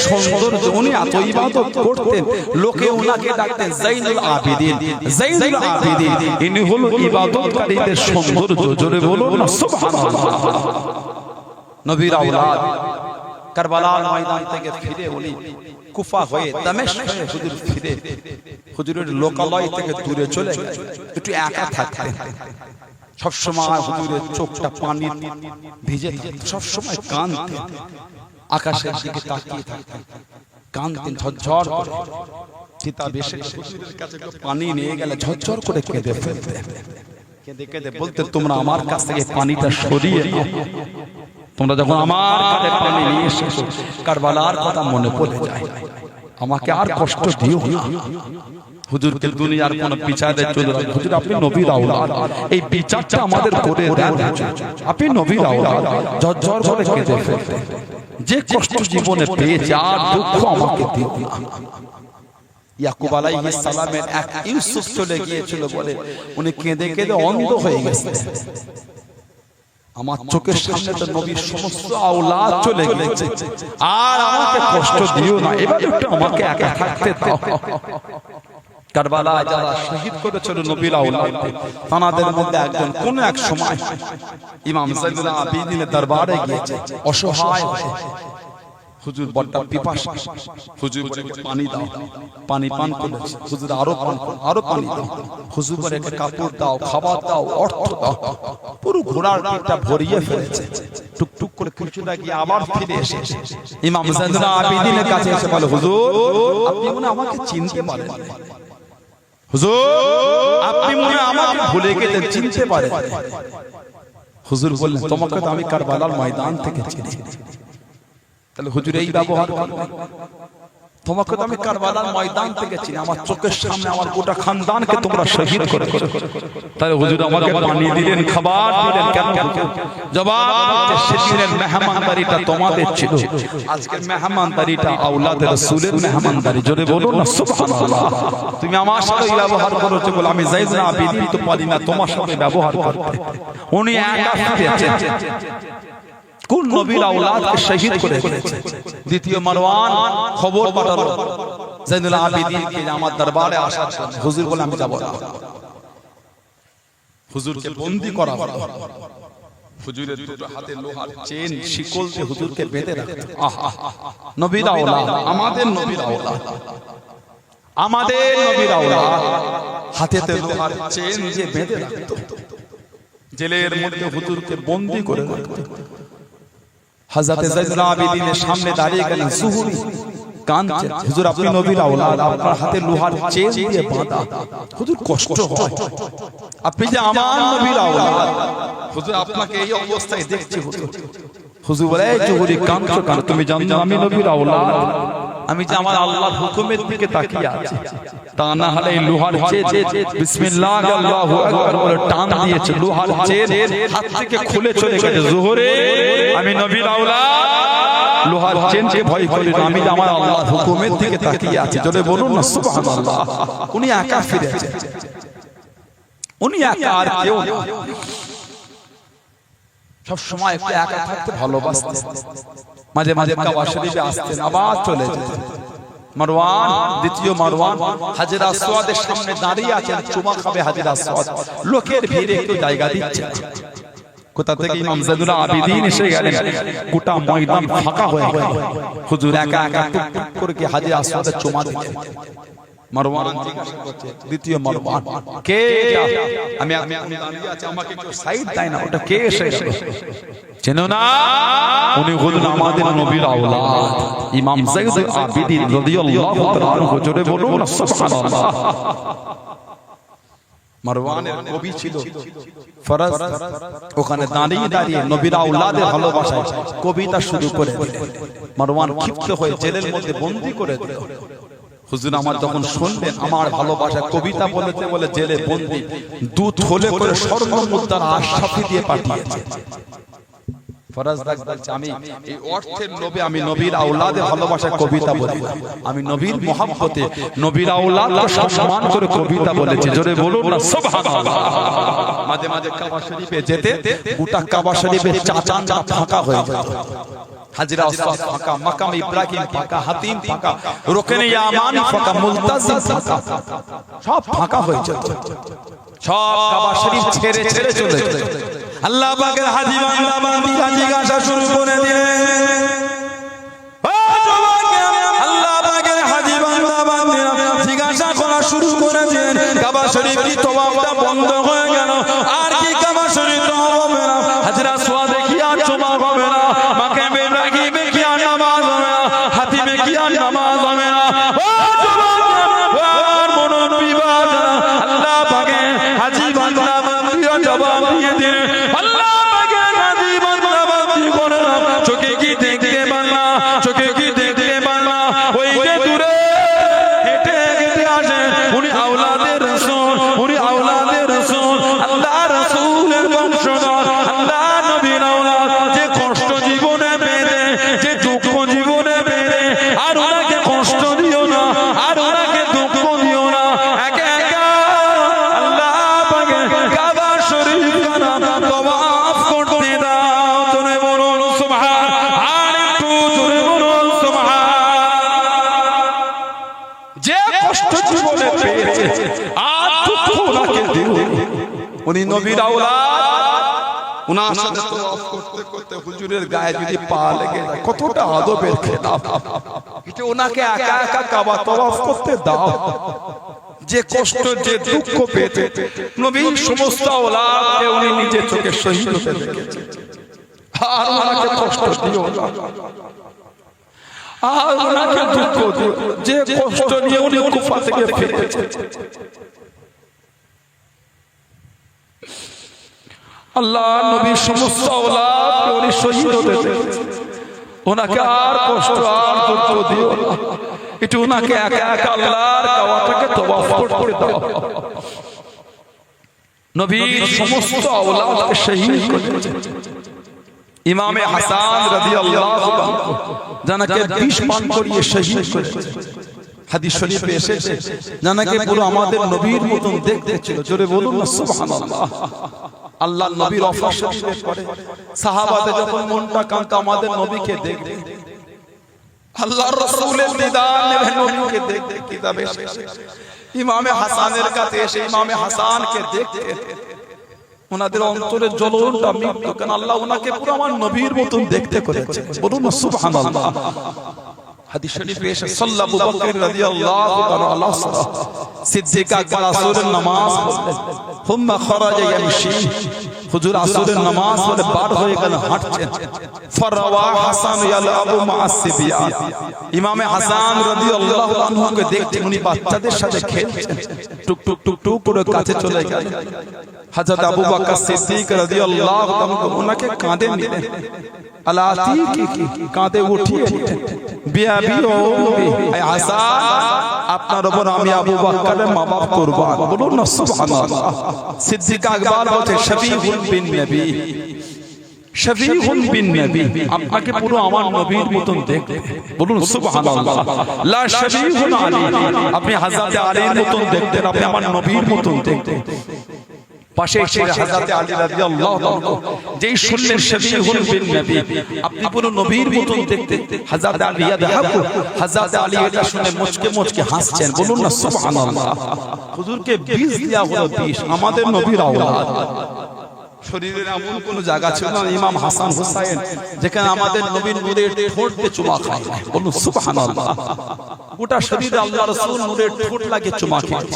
সৌন্দর্য উনি এত ইবাদত করতেন লোকে ওনাকে ডাকতেন যাইনুল আবিদিন যাইনুল আবিদিন ইনি হলো ইবাদতকারীদের সৌন্দর্য জোরে বলুন না সুবহানাল্লাহ নবীর আওলাদ কারবালার ময়দান থেকে ফিরে উনি কুফা হয়ে দামেস্ক হয়ে হুজুর ফিরে হুজুরের লোকালয় থেকে দূরে চলে গেলেন একটু একা থাকতেন সব সময় হুজুরের চোখটা পানি ভিজে থাকতো সব সময় কাঁদতেন আকাশের দিকে তাকিয়ে থাকতেন কাঁদতেন ঝরঝর করে কিতাবে এসেছে হুজুরের কাছে পানি নিয়ে গেলে ঝরঝর করে কেঁদে ফেলতেন কেঁদে কেঁদে বলতেন তোমরা আমার কাছ থেকে পানিটা সরিয়ে নাও তোমরা যখন আমার কাছে পানি নিয়ে এসেছো কারবালার কথা মনে পড়ে যায় আমাকে আর কষ্ট দিও না হুজুরকে দুনিয়ার কোন বিচারের জন্য হুজুর আপনি নবীর আওলাদ এই বিচারটা আমাদের করে দেন আপনি নবীর আওলাদ ঝরঝর করে কেঁদে ফেলতেন যে কষ্ট জীবনে পেয়েছে আর দুঃখ আমাকে দিও না ইয়াকুব আলাইহিস সালামের এক ইউসুফ চলে গিয়েছিল বলে উনি কেঁদে কেঁদে অন্ধ হয়ে গেছেন আমার চোখের সামনে তো নবীর সমস্ত আওলাদ চলে গেছে আর আমাকে কষ্ট দিও না এবার একটু আমাকে একা থাকতে দাও কারবালায় যারা শহীদ করেছিল নবীর আওলাদ তাদের মধ্যে একজন কোন এক সময় ইমাম যাইনুল আবিদিনের দরবারে গিয়েছে অসহায় হুজুর বড় পিপাসা হুজুর বলে পানি দাও পানি পান করেছে হুজুর আরো পানি দাও হুজুর বলে একটা কাপড় দাও খাবার দাও অর্থ দাও পুরো ঘোড়ার পিঠটা ভরিয়ে ফেলেছে টুকটুক করে কিছুটা গিয়ে আবার ফিরে এসে ইমাম যাইনুল আবিদিনের কাছে এসে বলে হুজুর আপনি মনে আমাকে চিনতে পারেন হুজুর আপনি মনে আমাকে ভুলে গেছেন চিনতে পারেন হুজুর বললেন তোমাকে তো আমি কারবালার ময়দান থেকে চিনি তাহলে হুজুর এই ব্যবহার তোমাকে তো আমি কারবালার ময়দান থেকে চিনি আমার চোখের সামনে আমার গোটা খানদানকে তোমরা শহীদ করে তাহলে হুজুর আমাকে পানি দিলেন খাবার দিলেন কেন জবাব সেদিনের মেহমানদারিটা তোমাদের ছিল আজকের মেহমানদারিটা আওলাদ রাসূলের মেহমানদারি জোরে বলুন না সুবহানাল্লাহ তুমি আমার সাথে ব্যবহার করেছো বলে আমি যাইনুল আবিদিন তো পারি না তোমার সাথে ব্যবহার করতে উনি একা ফিরেছেন কোন নবীর আওলাদকে শহীদ করে ফেলেছে দ্বিতীয় মারওয়ান খবর পাঠালো যাইনুল আবিদিনকে আমার দরবারে আসার জন্য হুজুর বলে আমি যাব না হুজুরকে বন্দী করা হলো হুজুরের দুটো হাতে লোহার চেন শিকল দিয়ে হুজুরকে বেঁধে রাখতো আহা নবীর আওলাদ আমাদের নবীর আওলাদ আমাদের নবীর আওলাদ হাতেতে লোহার চেন দিয়ে বেঁধে রাখতো জেলের মধ্যে হুজুরকে বন্দী করে রাখতো হযরত যাইনুল আবিদিনের সামনে দাঁড়িয়ে গেলেন সুহুরি কাঁদছেন হুজুর আপনি নবীর আওলাদ আপনার হাতে লোহার চেন দিয়ে বাঁধা হুজুর কষ্ট হয় আপনি যে আমার নবীর আওলাদ হুজুর আপনাকে এই অবস্থায় দেখছি হুজুর বলে এই সুহুরি কাঁদছো কেন তুমি জানো আমি নবীর আওলাদ আমি যে আমার আল্লাহর হুকুমের দিকে তাকিয়ে আছি তা না হলে লোহার চেন বিসমিল্লাহ আল্লাহু আকবার বলে টান দিয়েছে লোহার চেন হাত থেকে খুলে চলে গেছে জোহরে আমি নবীর আওলাদ লোহার চেন যে ভয় করি না আমি যে আমার আল্লাহর হুকুমের দিকে তাকিয়ে আছি জোরে বলুন না সুবহানাল্লাহ উনি একা ফিরেছেন উনি একা আর কেউ না সব সময় একটু একা থাকতে ভালোবাসতেন মাঝে মাঝে কাবা শরীফে আসতেন আবার চলে যেতেন মারওয়ান দ্বিতীয় মারওয়ান হাজর আসওয়াদের সামনে দাঁড়িয়ে আছেন চুমা খাবে হাজর আসওয়াদ লোকের ভিড়ে একটু জায়গা দিচ্ছে কোথা থেকে ইমাম যায়দুল আবিদিন এসে গেলেন, গোটা ময়দান ফাঁকা হয়ে গেল। হুজুর একা একা টুক টুক করে কি হাজী আসওয়াদে চুমা দিলেন। মারওয়ান জিজ্ঞাসা করছে, দ্বিতীয় মারওয়ান কে এটা? আমি দাঁড়িয়ে আছি, আমাকে কেউ সাইড দেয় না, ওটা কে এসে গেল? চেনো না? উনি হলেন আমাদের নবীর আওলাদ ইমাম যায়দুল আবিদিন রাদিয়াল্লাহু তাআলা আনহু। জোরে বলুন না সুবহানাল্লাহ। মারওয়ানের কবি ছিল ফরাজ, ওখানে দাঁড়িয়ে দাঁড়িয়ে নবীর আওলাদের ভালোবাসায় কবিতা শুরু করে দিলেন। মারওয়ান ক্ষিপ্ত হয়ে জেলের মধ্যে বন্দী করে দিল। হুজুর আমার যখন শুনলেন আমার ভালোবাসা কবিতা বলেতে বলে জেলে বন্দী, দুধ হলে করে স্বর্ণ মুদ্রার আশাফি দিয়ে পাঠিয়েছে। ফরাজ বলছে, আমি এই অর্থের লোভে আমি নবীর আওলাদের ভালোবাসা কবিতা বলি, আমি নবীর মহব্বতে নবীর আওলাদকে সম্মান করে কবিতা বলেছি। জোরে বলুন না সুবহানাল্লাহ। মাঝে মাঝে কাবা শরীফে যেতে গোটা কাবা শরীফের চাচানটা ফাঁকা হয়ে যেত। হাজরা আসওয়াদ ফাঁকা, মাকাম ইব্রাহিম ফাঁকা, হাতিম ফাঁকা, রুকনে ইয়ামানি ফাঁকা, মুলতাজিম ফাঁকা, সব ফাঁকা হয়ে যেত। সব কাবা শরীফ ছেড়ে ছেড়ে চলে যেত। আল্লাহ পাকের হাজী বান্দা বান্দীরা জিজ্ঞাসা শুরু করে দিলেন, ও যুবকেরা, আল্লাহ পাকের হাজী বান্দা বান্দীরা জিজ্ঞাসা করা শুরু করে দিলেন, কাবা শরীফ কি তওয়াফটা বন্ধ হয়ে গেল? আর কি কাবা শরীফ হবে না? হাজরা আসওয়াদে কি আর চুমা হবে না? মাকাম ইব্রাহিমে কি আর নামাজ হবে না? হাতিমে কি আর নামাজ হবে না? ও যুবকেরা, ও আমার মুরব্বি বাবা, আল্লাহ পাকের হাজী বান্দা বান্দীরা জবাব দিয়ে দিলেন, আল্লাহ পাকের হাজী বান্দা বান্দী করে চোখে কি দেখতে পারলা? চোখে কি দেখতে পারলা? ওই যে দূরে হেঁটে হেঁটে আসে উনি আওলাদের রাসূল, উনি আওলাদের রাসূল, আল্লাহ রাসূলের বংশধর, আল্লাহ নবীর আওলাদ। যে কষ্ট জীবনে পেয়ে, যে দুঃখ জীবনে পেয়ে, আর ওনাকে কষ্ট দিও না, আর ওনাকে দুঃখ দিও না। একা একা আল্লাহ পাকের কাবা শরীফ খানা তওয়াফ করতে দাও। জোরে বলুন সুবহান, আর একটু জোরে বলুন সুবহান। যে কষ্ট জীবনে পেয়েছে আর দুঃখ ওনাকে দিও। উনি নবীর আওলাদ, উনার সাথে তওয়াফ করতে করতে হুজুরের গায়ে যদি পা লেগে যায় কতটা আদবের খেলাফ। এটা ওনাকে একা একা কাবা তওয়াফ করতে দাও। যে কষ্ট যে দুঃখ পেতে নবীর সমস্ত আওলাদকে উনি নিজে চোখে শহীদ হতে দেখেছেন। আর ওনাকে কষ্ট দিও না, আর ওনাকে দুঃখ দিও। যে কষ্ট নিয়ে উনি কুফা থেকে ফিরেছেন, আল্লাহ নবীর সমস্ত আওলাদকে উনি শহীদ হতে দেখেছেন। ওনাকে আর কষ্ট আর দুঃখ দিও না, একটু ওনাকে একা একা আল্লাহর কাবাটাকে তওয়াফ করতে দাও। নবীর সমস্ত আওলাদকে শহীদ করেছেন। ইমামে হাসান রাদিয়াল্লাহু আনহু জানাকে বিষ পান করিয়ে শহীদ করেছেন। হাদিস শরীফে এসেছে জানাকে পুরো আমাদের নবীর মতন দেখতে ছিল। জোরে বলুন না সুবহানাল্লাহ। আল্লাহ নবীর অফার শরীফের পরে সাহাবাদের যখন মনটা কাঁদতো আমাদের নবীকে দেখতে, আল্লাহর রাসূলের দিদার নেবে নবীকে দেখতে কিতাবে এসেছে। ইমামে হাসানের কাছে এসে ইমামে হাসানকে দেখতে ওনাদের অন্তরের জ্বলনটা মিটতো, কারণ আল্লাহ ওনাকে পুরো আমার নবীর মতন দেখতে করেছে। বলুন না সুবহানাল্লাহ। হাদিস শরীফে এসে সাল্লাল্লাহু আবু বকর রাদিয়াল্লাহু তাআলা আনহু সিদ্দিক আকবর আসরের নামাজ পড়লেন, হুম্মা খারাজা ইয়ামশি, হুজুর আসরের নামাজ পড়ে বার হয়ে গেলেন, হাঁটছেন। ফারওয়া হাসান ইয়ালাবু মা'আস-সিবিয়া, ইমামে হাসান রাদিয়াল্লাহু আনহুকে দেখতে উনি বাচ্চাদের সাথে খেলছেন। টুক টুক টুক টুক করে কাছে চলে গেলেন। হযরত আবু বকর সিদ্দিক রাদিয়াল্লাহু আনহু ওনাকে কাঁধে নিলেন, আলাতি কি কাঁধে উঠিয়ে বিয়াবি ও হাসান, আপনার উপর আমি আবু বকরের মা-বাপ কুরবান। বলুন না সুবহানাল্লাহ। সিদ্দিক আকবর বলতে শফিউন বিন নবী, শফিউন বিন নবী, আপনাকে পুরো আমার নবীর মতন দেখতে। বলুন সুবহানাল্লাহ। লা শফিউন আলী, আপনি হযরত আলীর মতন দেখতেন, আপনি আমার নবীর মতন দেখতেন। পাশে হযরত আলী রাদিয়াল্লাহু আনহু যেই শুনলেন শফিউন বিন নবী, আপনি পুরো নবীর মতন দেখতে, হযরত আলী ইয়াদহাকু, হযরত আলী এটা শুনে মুচকে মুচকে হাসছেন। বলুন না সুবহানাল্লাহ। হুজুরকে 20 দেয়া হলো 20, আমাদের নবীর আওলাদ। শরীরের এমন কোন জায়গা ছিল না ইমাম হাসান হুসাইন যেখানে আমাদের নবীর নূরের ঠোঁট দিয়ে চুমা খায়। বলুন সুবহানাল্লাহ। গোটা শরীরে আল্লাহ রাসূল নূরের ঠোঁট লাগে চুমা খায়।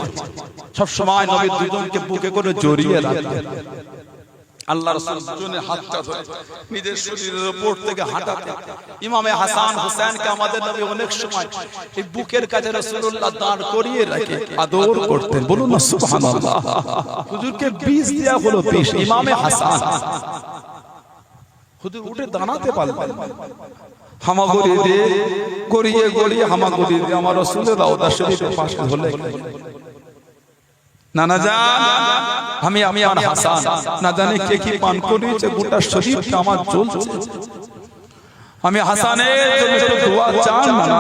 সব সময় নবীর দুজনকে বুকে করে জড়িয়ে রাখতেন। আল্লাহ রাসূল দুজনের হাতটা ধরে নিজের শরীরের উপর থেকে হাঁটাতেন। ইমামে হাসান হুসাইনকে আমাদের নবী অনেক সময় এই বুকের কাছে রাসূলুল্লাহ দাঁড় করিয়ে রেখে আদর করতেন। বলুন না সুবহানাল্লাহ। হুজুরকে বিষ দেয়া হলো বিষ। ইমামে হাসান হুজুর উঠে দাঁড়াতে পারলেন। হামাগুড়ি দিয়ে গড়িয়ে গড়িয়ে হামাগুড়ি দিয়ে আমার রাসূলের রওজা শরীফের পাশে ধরে নানা জান আমি আমার হাসান না জানি কে কি পান করেছে গোটা শরীরটা আমার জ্বলছে। আমি হাসানের জন্য একটু দোয়া চান না।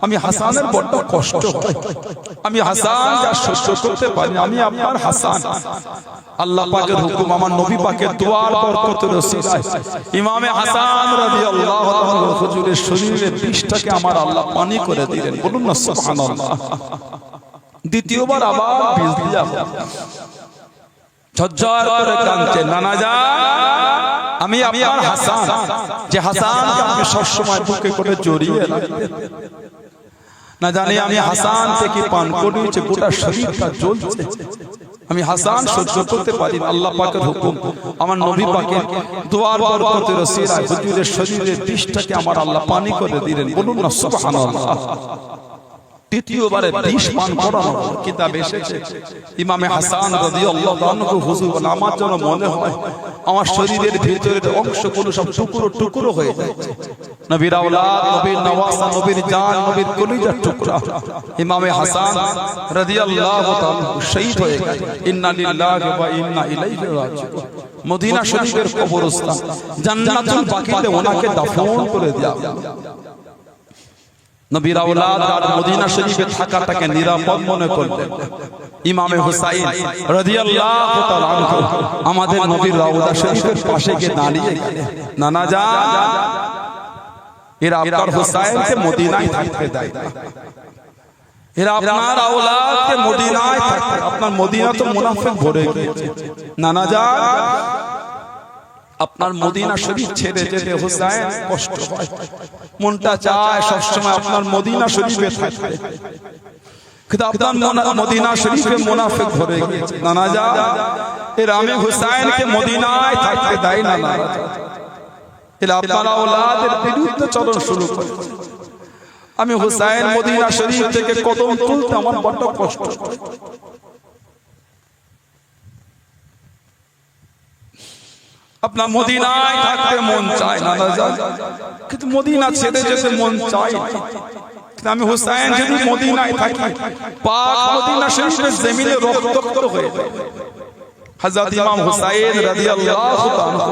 আমি হাসানের বড় কষ্ট হয়। আমি হাসান যা সহ্য করতে পারি। আমি আপনার হাসান। আল্লাহ পাকের হুকুম আমার নবী পাকের দোয়ার বরকতের ওসিলায় ইমামে হাসান রাদিয়াল্লাহু তাআলা হুজুরের শরীরের বিষটাকে আমার আল্লাহ পানি করে দিলেন। বলুন না সুবহানাল্লাহ। দ্বিতীয়বার আবার বিষ দিয়া ঝরঝর করে কাঁদছে। নানা জান আমি আপনার হাসান যে হাসানকে আপনি সবসময় বুকে করে জড়িয়ে রাখতেন। না জানি আমি হাসান থেকে পান করেছে গোটা শরীরটা জ্বলছে। আমি হাসান সহ্য করতে পারি। আল্লাহ পাকের হুকুম আমার নবী পাকের দোয়ার বরকতের ওসিলায় হুজুরের শরীরের বিষটাকে আমার আল্লাহ পানি করে দিলেন। বলুন না সুবহানাল্লাহ। তৃতীয়বারে বিষ পান করানো কিতাবে এসেছে। ইমামে হাসান রাদিয়াল্লাহু আনহু হুজুর বলেন আমার যেন মনে হয় আমার শরীরের ভিতরের অংশগুলো সব টুকরো টুকরো হয়ে যাচ্ছে। নবীর আওলাদ, নবীর নওয়াসা, নবীর জান, নবীর কলিজার টুকরা ইমামে হাসান রাদিয়াল্লাহু তাআলা শহীদ হয়ে গেলেন। ইন্না লিল্লাহি ওয়া ইন্না ইলাইহি রাজিউন। মদিনা শরীফের কবরস্থান জান্নাতুল বাকিতে ওনাকে দাফন করে দেয়া। নবীর আওলাদ আর মদিনা শরীফে থাকাটাকে নিরাপদ মনে করলেন। ইমামে হুসাইন রাদিয়াল্লাহু তাআলা আনহু আমাদের নবীর রওজা শরীফের পাশে গিয়ে দাঁড়িয়ে গেলেন। নানা জান এরা আপনার হুসাইনকে মদিনায় থাকতে দেয় না। এরা আপনার আওলাদকে মদিনায় থাকতে, আপনার মদিনা তো মুনাফিক ভরে গেছে। নানা জান আপনার মদিনা শরীফ ছেড়ে যেতে হুসাইন কষ্ট হয়। মনটা চায় সবসময় আপনার মদিনা শরীফে থাকতে, কিন্তু আপনার মদিনা শরীফে মুনাফিক ভরে গেছে। নানা জান এরা আমি হুসাইনকে মদিনায় থাকতে দেয় না। নানা জান এরা আপনার আওলাদের বিরুদ্ধে চলন শুরু করে। আমি হুসাইন মদিনা শরীফ থেকে কদম তুলতে আমার বড় কষ্ট হয়। আপনার মদিনায় থাকতে মন চায় নানা জান, কিন্তু মদিনা ছেড়ে যেতে মন চায়। আমি হুসাইন যদি মদিনায় থাকি পাক মদিনা শরীফের জমিনে রক্তাক্ত হয়ে যায়। হযরত ইমাম হুসাইন রাদিয়াল্লাহু তাআলা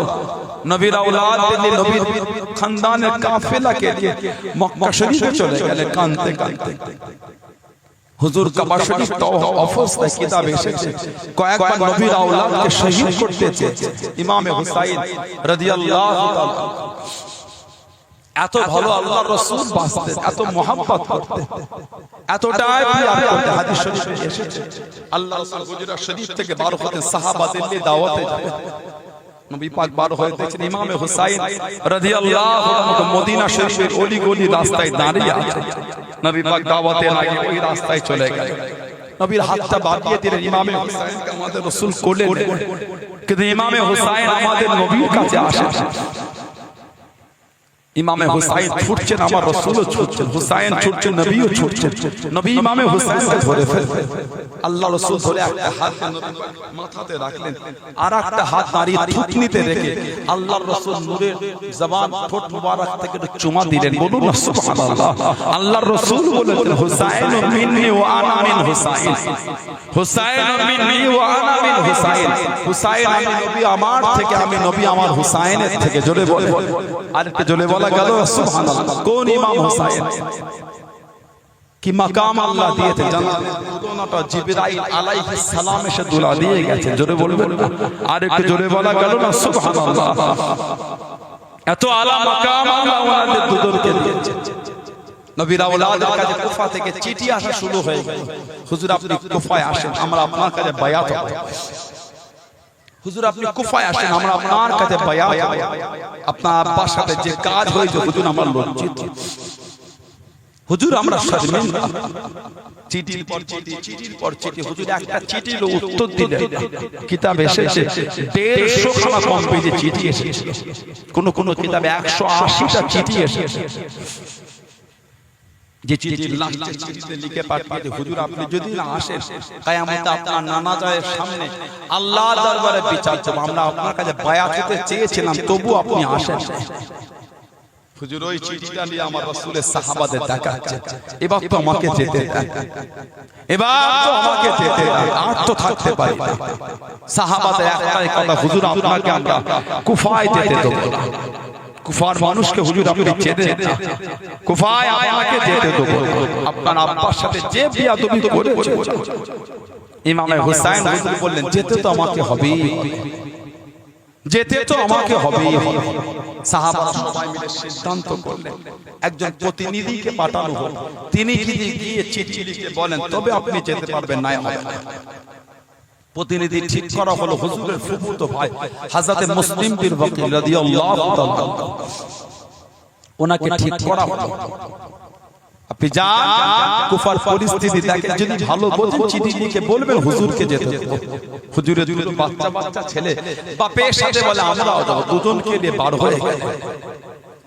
নবীর আওলাদ দিয়ে নবীর খানদানের কাফেলাকে নিয়ে মক্কা শরীফে চলে গেলেন কাঁদতে কাঁদতে। হুজুর কাবা শরীফ তো অবস্থায় কিতাবে এসেছে কয়েকবার নবীর আওলাদকে শহীদ করতে চেয়েছে ইমামে হুসাইন রাদিয়াল্লাহু তাআলা। এত ভালো আল্লাহর রাসূল বাসতেন, এত মহব্বত করতেন, এতটাই প্রিয় করতেন। হাদিস শরীফে এসেছে আল্লাহর রাসূল হুজরা শরীফ থেকে বার হতেন সাহাবাদের নিয়ে দাওয়াতে যেতেন। নবী পাক বার হয়ে দেখেন ইমামে হুসাইন রাদিয়াল্লাহু আনহু মদিনা শরীফের অলি গলি রাস্তায় দাঁড়িয়ে আছেন। নবী পাক দাওয়াতে লাগে ওই রাস্তায় চলে গেলেন। নবীর হাতটা বাড়িয়ে দিলেন ইমামে হুসাইনকে আমাদের রাসূল কোলে নেন, কিন্তু ইমামে হুসাইন আমাদের নবীর কাছে আসেন। ইমামে হুসাইন ছুটছেন, আমার রাসূলও ছুটছেন, হুসাইন ছুটছেন, নবীও ছুটছেন। নবী ইমামে হুসাইনকে ধরে ফেললেন। আল্লাহ রাসূল ধরে একটা হাত মাথাতে রাখলেন, আর একটা হাত নারী থুতনিতে রেখে আল্লাহর রাসূল নূরের জবান ঠোঁট মুবারক থেকে চুমা দিলেন। বলুন না সুবহানাল্লাহ। আল্লাহর রাসূল বলেছেন হুসাইন মিন্নি ওয়া আনা মিন হুসাইন, হুসাইন মিন্নি ওয়া আনা মিন হুসাইন। হুসাইন আমি নবী আমার থেকে, আমি নবী আমার হুসাইনের থেকে। জোরে বলে, আরেকটা জোরে বলা গেল সুবহানাল্লাহ। কোন ইমাম হুসাইন কি মাকাম আল্লাহ দিয়েছে জানেন? দুটোটা জিবরাইল আলাইহিস সালাম এসে দুলা দিয়ে গেছে। জোরে বলবেন না? আরেকটু জোরে বলা গেল না সুবহানাল্লাহ। এত আলা মাকাম আল্লাহ ওনাদের দুজনকে দিয়েছে। নবীর আওলাদের কাছে কুফা থেকে চিঠি আসা শুরু হয়ে গেল, হুজুর আপনি কুফায় আসেন, আমরা আপনার কাছে বায়াত হব। হুজুর আপনি কুফায় আসেন, আমরা আপনার কাছে বায়াত আপনার আব্বার সাথে যে কাজ হয়েছে হুজুর আমরা লজ্জিত, হুজুর আমরা শর্মিন্দা। চিঠির পর চিঠি, চিঠির পর চিঠি, হুজুর একটা চিঠির উত্তর দিলেন। কিতাব এসেছে 150 খানা কম পেজে চিঠি এসেছে, কোন কোন কিতাবে 180টা চিঠি এসেছে। যে চিঠির লাস্টে চিঠিতে লিখে পাঠিয়েছে, হুজুর আপনি যদি না আসেন কিয়ামতে আপনার নানা জায়ের সামনে আল্লাহর দরবারে বিচার হবে, আমরা আপনার কাছে বায়াত হতে চেয়েছিলাম তবু আপনি আসেন। হুজুর ওই চিঠিটা নিয়ে আমার রাসূলের সাহাবাদের দেখাচ্ছে, এবার তো আমাকে যেতে দেন, এবার তো আমাকে যেতে দেন, আর তো থাকতে পারি না। সাহাবাদের একটাই কথা, হুজুর আপনাকে আমরা কুফায় যেতে দেব না, কুফার মানুষকে হুজুর আপনি চেনেন না, কুফায় আমাকে যেতে দেব না, আপনার আব্বার সাথে যে বিয়াদবি করেছে। ইমামে হুসাইন হুজুর বললেন যেতে তো আমাকে হবে, যেতে তো আমাকে হবে। সাহাবারা সবাই মিলে সিদ্ধান্ত করলেন একজন প্রতিনিধিকে পাঠানো হোক, তিনি যদি গিয়ে চিঠি লিখে বলেন তবে আপনি যেতে পারবেন, না হবে। প্রতিনিধি ঠিক করা হলো হুজুরের ফুফুতো ভাই হযরত মুসলিম বিন ওয়াকিল রাদিয়াল্লাহু তাআলা, ওনাকে ঠিক করা হলো। আপনি যান কুফার পরিস্থিতি দেখেন, যদি ভালো বোঝেন চিঠি লিখে বলবেন হুজুরকে যেতে হবে। হুজুরের দুটো বাচ্চা বাচ্চা ছেলে বাপের সাথে বলে আমরাও যাব, দুজনকে নিয়ে বার হয়ে গেল।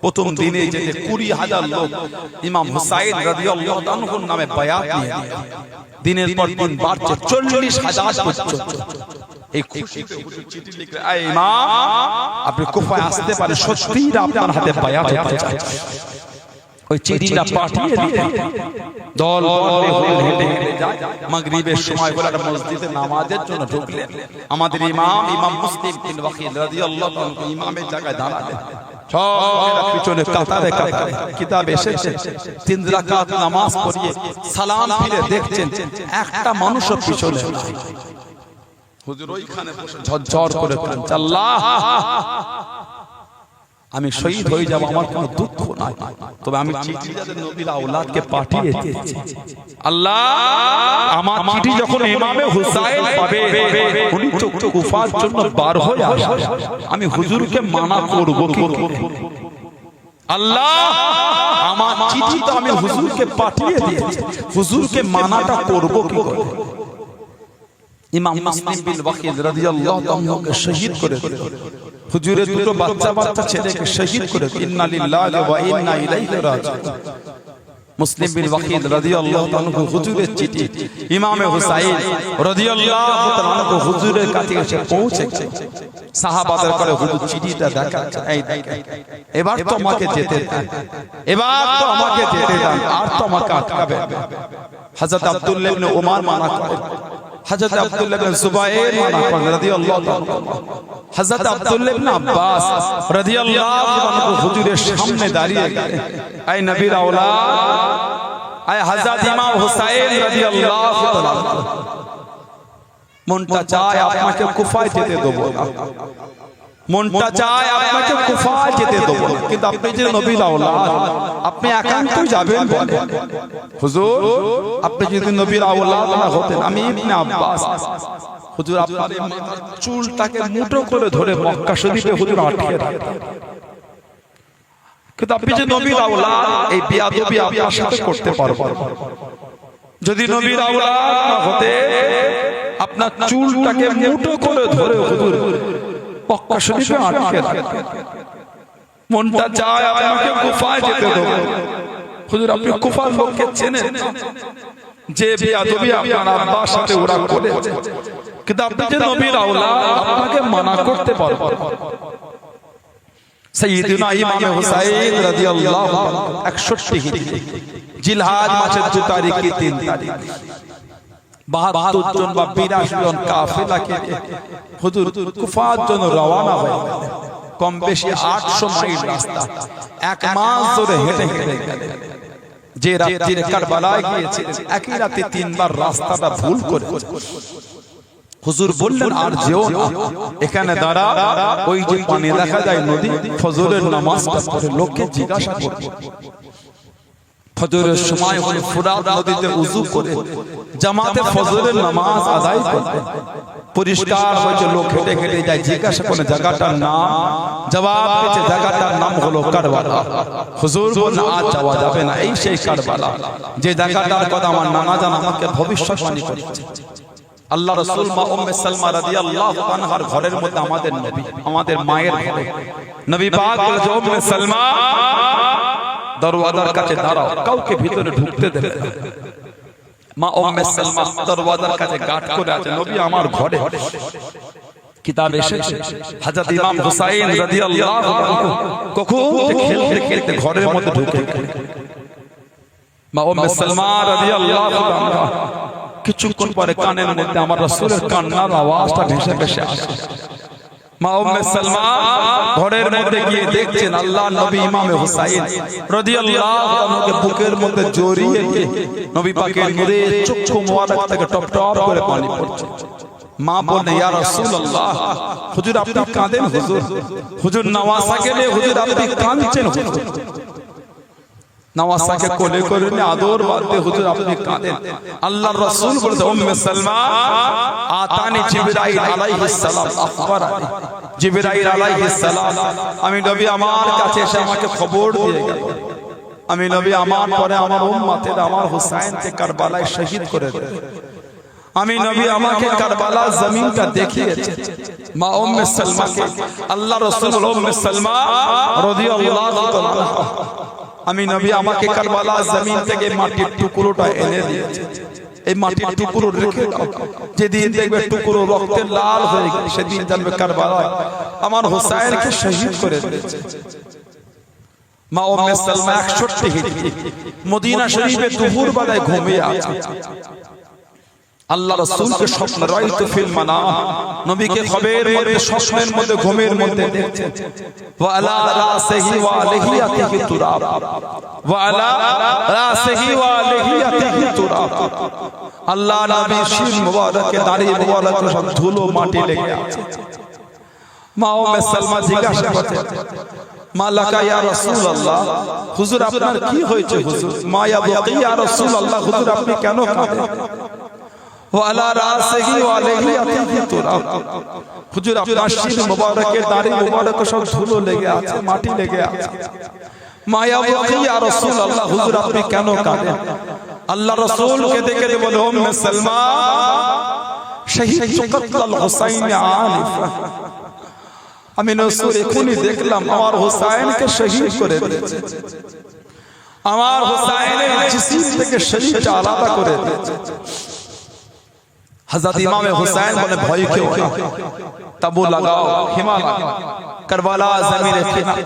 প্রথম দিনে যে 20,000 লোক ইমাম হুসাইন রাদিয়াল্লাহু আনহুর নামে বায়াত নিয়ে দিনের পর দিন বাড়ছে 40,000 পর্যন্ত। এই খুশিতে হুজুর চিঠি লিখে, আয় ইমাম আপনি কুফায় আসতে পারেন, সত্যিই আপনার হাতে বায়াত হতে চাই। ওই চিঠিটা পাঠিয়ে দিয়ে দল বলে হেঁটে হেঁটে যায়, মাগরিবের সময় বলে একটা মসজিদে নামাজের জন্য ঢুকলেন। আমাদের ইমাম মুসলিম বিন ওয়াকিল রাদিয়াল্লাহু আনহু ইমামের জায়গায় দাঁড়ালেন, সব পিছনে কাতারে কাতারে। কিতাব এসেছে 3 রাকাত নামাজ পড়িয়ে সালাম ফিরে দেখছেন একটা মানুষও পিছনে নাই। হুজুর ওইখানে বসে ঝরঝর করে কাঁদছেন, আল্লাহ আমি শহীদ হয়ে যাব, আমার কোনো দুঃখ নাই, তবে আমি চিঠি যাদের নবীর আওলাদকে পাঠিয়ে দিয়েছি, আল্লাহ আমার চিঠি যখন ইমামে হুসাইন পাবে উনি তো কুফার জন্য বার হয়ে আসবে, আমি হুজুরকে মানা করব কি করে? আল্লাহ আমার চিঠি তো আমি হুজুরকে পাঠিয়ে দিয়েছি, হুজুরকে মানাটা করব কি করে? ইমাম মুসলিম বিন ওয়াকিল রাদিয়াল্লাহু তাআলাকে শহীদ করে দিল। হুজুরের দুটো বাচ্চা বাচ্চা ছেলেকে শহীদ করে দিল। ইন্না লিল্লাহি ওয়া ইন্না ইলাইহি রাজিউন। মুসলিম বিন ওয়াকিল রাদিয়াল্লাহু তাআলা হুজুরের চিঠি ইমামে হুসাইন রাদিয়াল্লাহু তাআলা হুজুরের কাছে এসে পৌঁছেছে। সাহাবাদের করে হুজুর চিঠিটা দেখাচ্ছে, এই দেখেন এবার তো আমাকে যেতে দেন, এবার তো আমাকে যেতে দেন, আর তো আমাকে আটকাবে। হযরত আব্দুল্লাহ ইবনে ওমর মানা করেন, হযরত আব্দুল্লাহ ইবনে জুবায়ের মানা করেন রাদিয়াল্লাহু তাআলা, হযরত আব্দুল্লাহ ইবনে আব্বাস রাদিয়াল্লাহু আনহু হুজুরের সামনে দাঁড়িয়ে গেলেন, আয় নবীর আওলাদ, আয় হযরত ইমাম হুসাইন রাদিয়াল্লাহু তাআলা, মনটা চায় আপনাকে কুফায় যেতে দেব না, মনটা চায় আপনাকে কুফায় যেতে দেব না, কিন্তু আপনি যে নবীর আওলাদ আপনি একান্তই যাবেন বলে। হুজুর আপনি যদি নবীর আওলাদ না হতেন, আমি ইবনে আব্বাস, হুজুর আপনার মাথার চুলটাকে মুঠো করে ধরে মক্কা শরীফে হুজুর আটকে রাখতেন, কিন্তু আপনি যে নবীর আওলাদ এই বিয়াদবি আপনার সাথে করতে পারবো না। যদি নবীর আওলাদ না হতে আপনার চুলটাকে মুঠো করে ধরে হুজুর মক্কা শরীফে আটকে রাখতেন, মনটা চায় আমাকে কুফায় যেতে দেব। হুজুর আপনি কুফার লোককে চেনেন যে বিয়াদবি আপনার আব্বার সাথে ওরা করেছে, কিন্তু আপনি যে নবীর আওলাদ আপনাকে মানা করতে পারবো না। সাইয়্যিদুনা ইমাম হুসাইন রাদিয়াল্লাহু আনহু 61 হিজরি জিলহজ মাসের 2 তারিখ কি 3 তারিখ 72 জন বা 82 জন কাফেলাকে হুজুর কুফার জন্য রওনা হয়ে গেলেন। কম বেশি 800 মাইল রাস্তা, এক মাস ধরে হেঁটে হেঁটে গেলেন। যে রাত্রিরে কারবালায় গিয়েছিলেন একই রাতে 3 বার রাস্তাটা ভুল করেছে। হুজুর বললেন আর যেও না, এখানে দাঁড়া, ওই যে পানি দেখা যায় নদী, ফজরের নামাজটা পড়ে লোককে জিজ্ঞাসা করবে। ফজরের সময় হলে ফুরাত নদীতে উযু করে জামাতে ফজরের নামাজ আদায় করবে। পরিষ্কার হয়েছে, লোক হেঁটে হেঁটে যায়, জিজ্ঞাসা করে জায়গাটার নাম, জবাব দিয়েছে জায়গাটার নাম হলো কারবালা। হুজুর বললেন আজ যাওয়া যাবে না, এই সেই কারবালা যে জায়গাটার কথা আমার নানা জান আমাকে ভবিষ্যৎবাণী করেছে। আল্লাহ রাসূল মা উম্মে সালমা রাদিয়াল্লাহু আনহার ঘরের মধ্যে আমাদের নবী, আমাদের মায়ের ঘরে নবী পাক বলেছে, উম্মে সালমা দরওয়াজার কাছে দাঁড়াও, কাউকে ভিতরে ঢুকতে দেবে না। মা উম্মে সালমা দরওয়াজার কাছে গার্ড করে আছে, নবী আমার ঘরে। কিতাব এসেছে হযরত ইমাম হুসাইন রাদিয়াল্লাহু আনহু কখন খেলতে খেলতে ঘরের মধ্যে ঢুকে গেলেন। মা উম্মে সালমা রাদিয়াল্লাহু আনহা কিছুক্ষণ পরে কানের মধ্যে আমার রাসূলের কান্নার আওয়াজটা ভেসে ভেসে আসে। মা উম্মে সালমা ঘরের মধ্যে গিয়ে দেখছেন আল্লাহর নবী ইমাম হুসাইন রাদিয়াল্লাহু আনহুকে বুকের মধ্যে জড়িয়ে দিয়ে নবী পাকের নূরের চক্ষু মোবারক থেকে টপ টপ করে পানি পড়ছে। মা বলেন, ইয়া রাসূলুল্লাহ, হুজুর আপনি কাঁদেন হুজুর, হুজুর নওয়াসাকে নিয়ে হুজুর আপনি কাঁদছেন হুজুর। নওয়াসাকে কোলে করে নিয়ে আদর বাঁধতে হুজুর আপনি কাঁদেন। আল্লাহর রাসূল বলেন, উম্মে সালমা আতানি জিবরাইল আলাইহিস সালাম আখবারানি, জিবরাইল আলাইহিস সালাম আমি নবী আমার কাছে এসে আমাকে খবর দিয়ে গেল, আমি নবী আমার পরে আমার উম্মতের আমার হুসাইনকে কারবালায় শহীদ করে দেবে। আমি নবী আমাকে কারবালা জমিনটা দেখিয়েছে। মা উম্মে সালমাকে আল্লাহ রাসূল উম্মে সালমা রাদিয়াল্লাহু তাআলা আমি নবী আমাকে কারবালা জমিন থেকে মাটির টুকরোটা এনে দিয়েছে। এই মাটির টুকরো রেখে দাও, যেদিন দেখবে টুকরো রক্তে লাল হয়ে গেছে সেদিন জানবে কারবালায় আমার হুসাইনকে শহীদ করে দিয়েছে। মা উম্মে সালমা 61 হিজরি মদিনা শরীফে দুপুর বেলায় ঘুমিয়ে আছে। আল্লাহ রাসূলকে স্বপ্ন রাইতু ফিল মানাম, নবীকে খবরের মধ্যে স্বপ্নের মধ্যে ঘুমের মধ্যে দেখছেন। ওয়া আলা রাসিহি ওয়া লিহিয়াতিহি তুরাব, ওয়া আলা রাসিহি ওয়া লিহিয়াতিহি তুরাব, আল্লাহ নবীর শির মুবারকে দাড়ি মুবারকে সব ধুলো মাটি লেগে আছে। মা উম্মে সালমা জিজ্ঞাসা করতে, মা লাকা ইয়া রাসূলুল্লাহ, হুজুর আপনার কি হয়েছে হুজুর? মা ইয়া বাকি ইয়া রাসূলুল্লাহ, হুজুর আপনি কেন কাঁদেন? ওয়ালা রাসিহি ওয়া লিহিয়াতিহি তুরাব, হুজুর আপনার শির মুবারকে দাড়ি মুবারক সব ধুলো লেগে আছে, মাটি লেগে আছে। মা ইয়া বাকি ইয়া রাসূলুল্লাহ, হুজুর আপনি কেন কাঁদেন? আল্লাহ রাসূলকে দেখে বলে, উম্মে সালমা শহীদ কতল হুসাইন আলিফা, আমি রাসূল এখনই দেখলাম আমার হুসাইনকে শহীদ করে দিয়েছে, আমার হুসাইনের জিসিম থেকে শরীরটা আলাদা করে দিয়েছে। হযরত ইমাম হুসাইন বলে, ভয় কেউ তাবু লাগাও, খিমার কারবালা জমিনে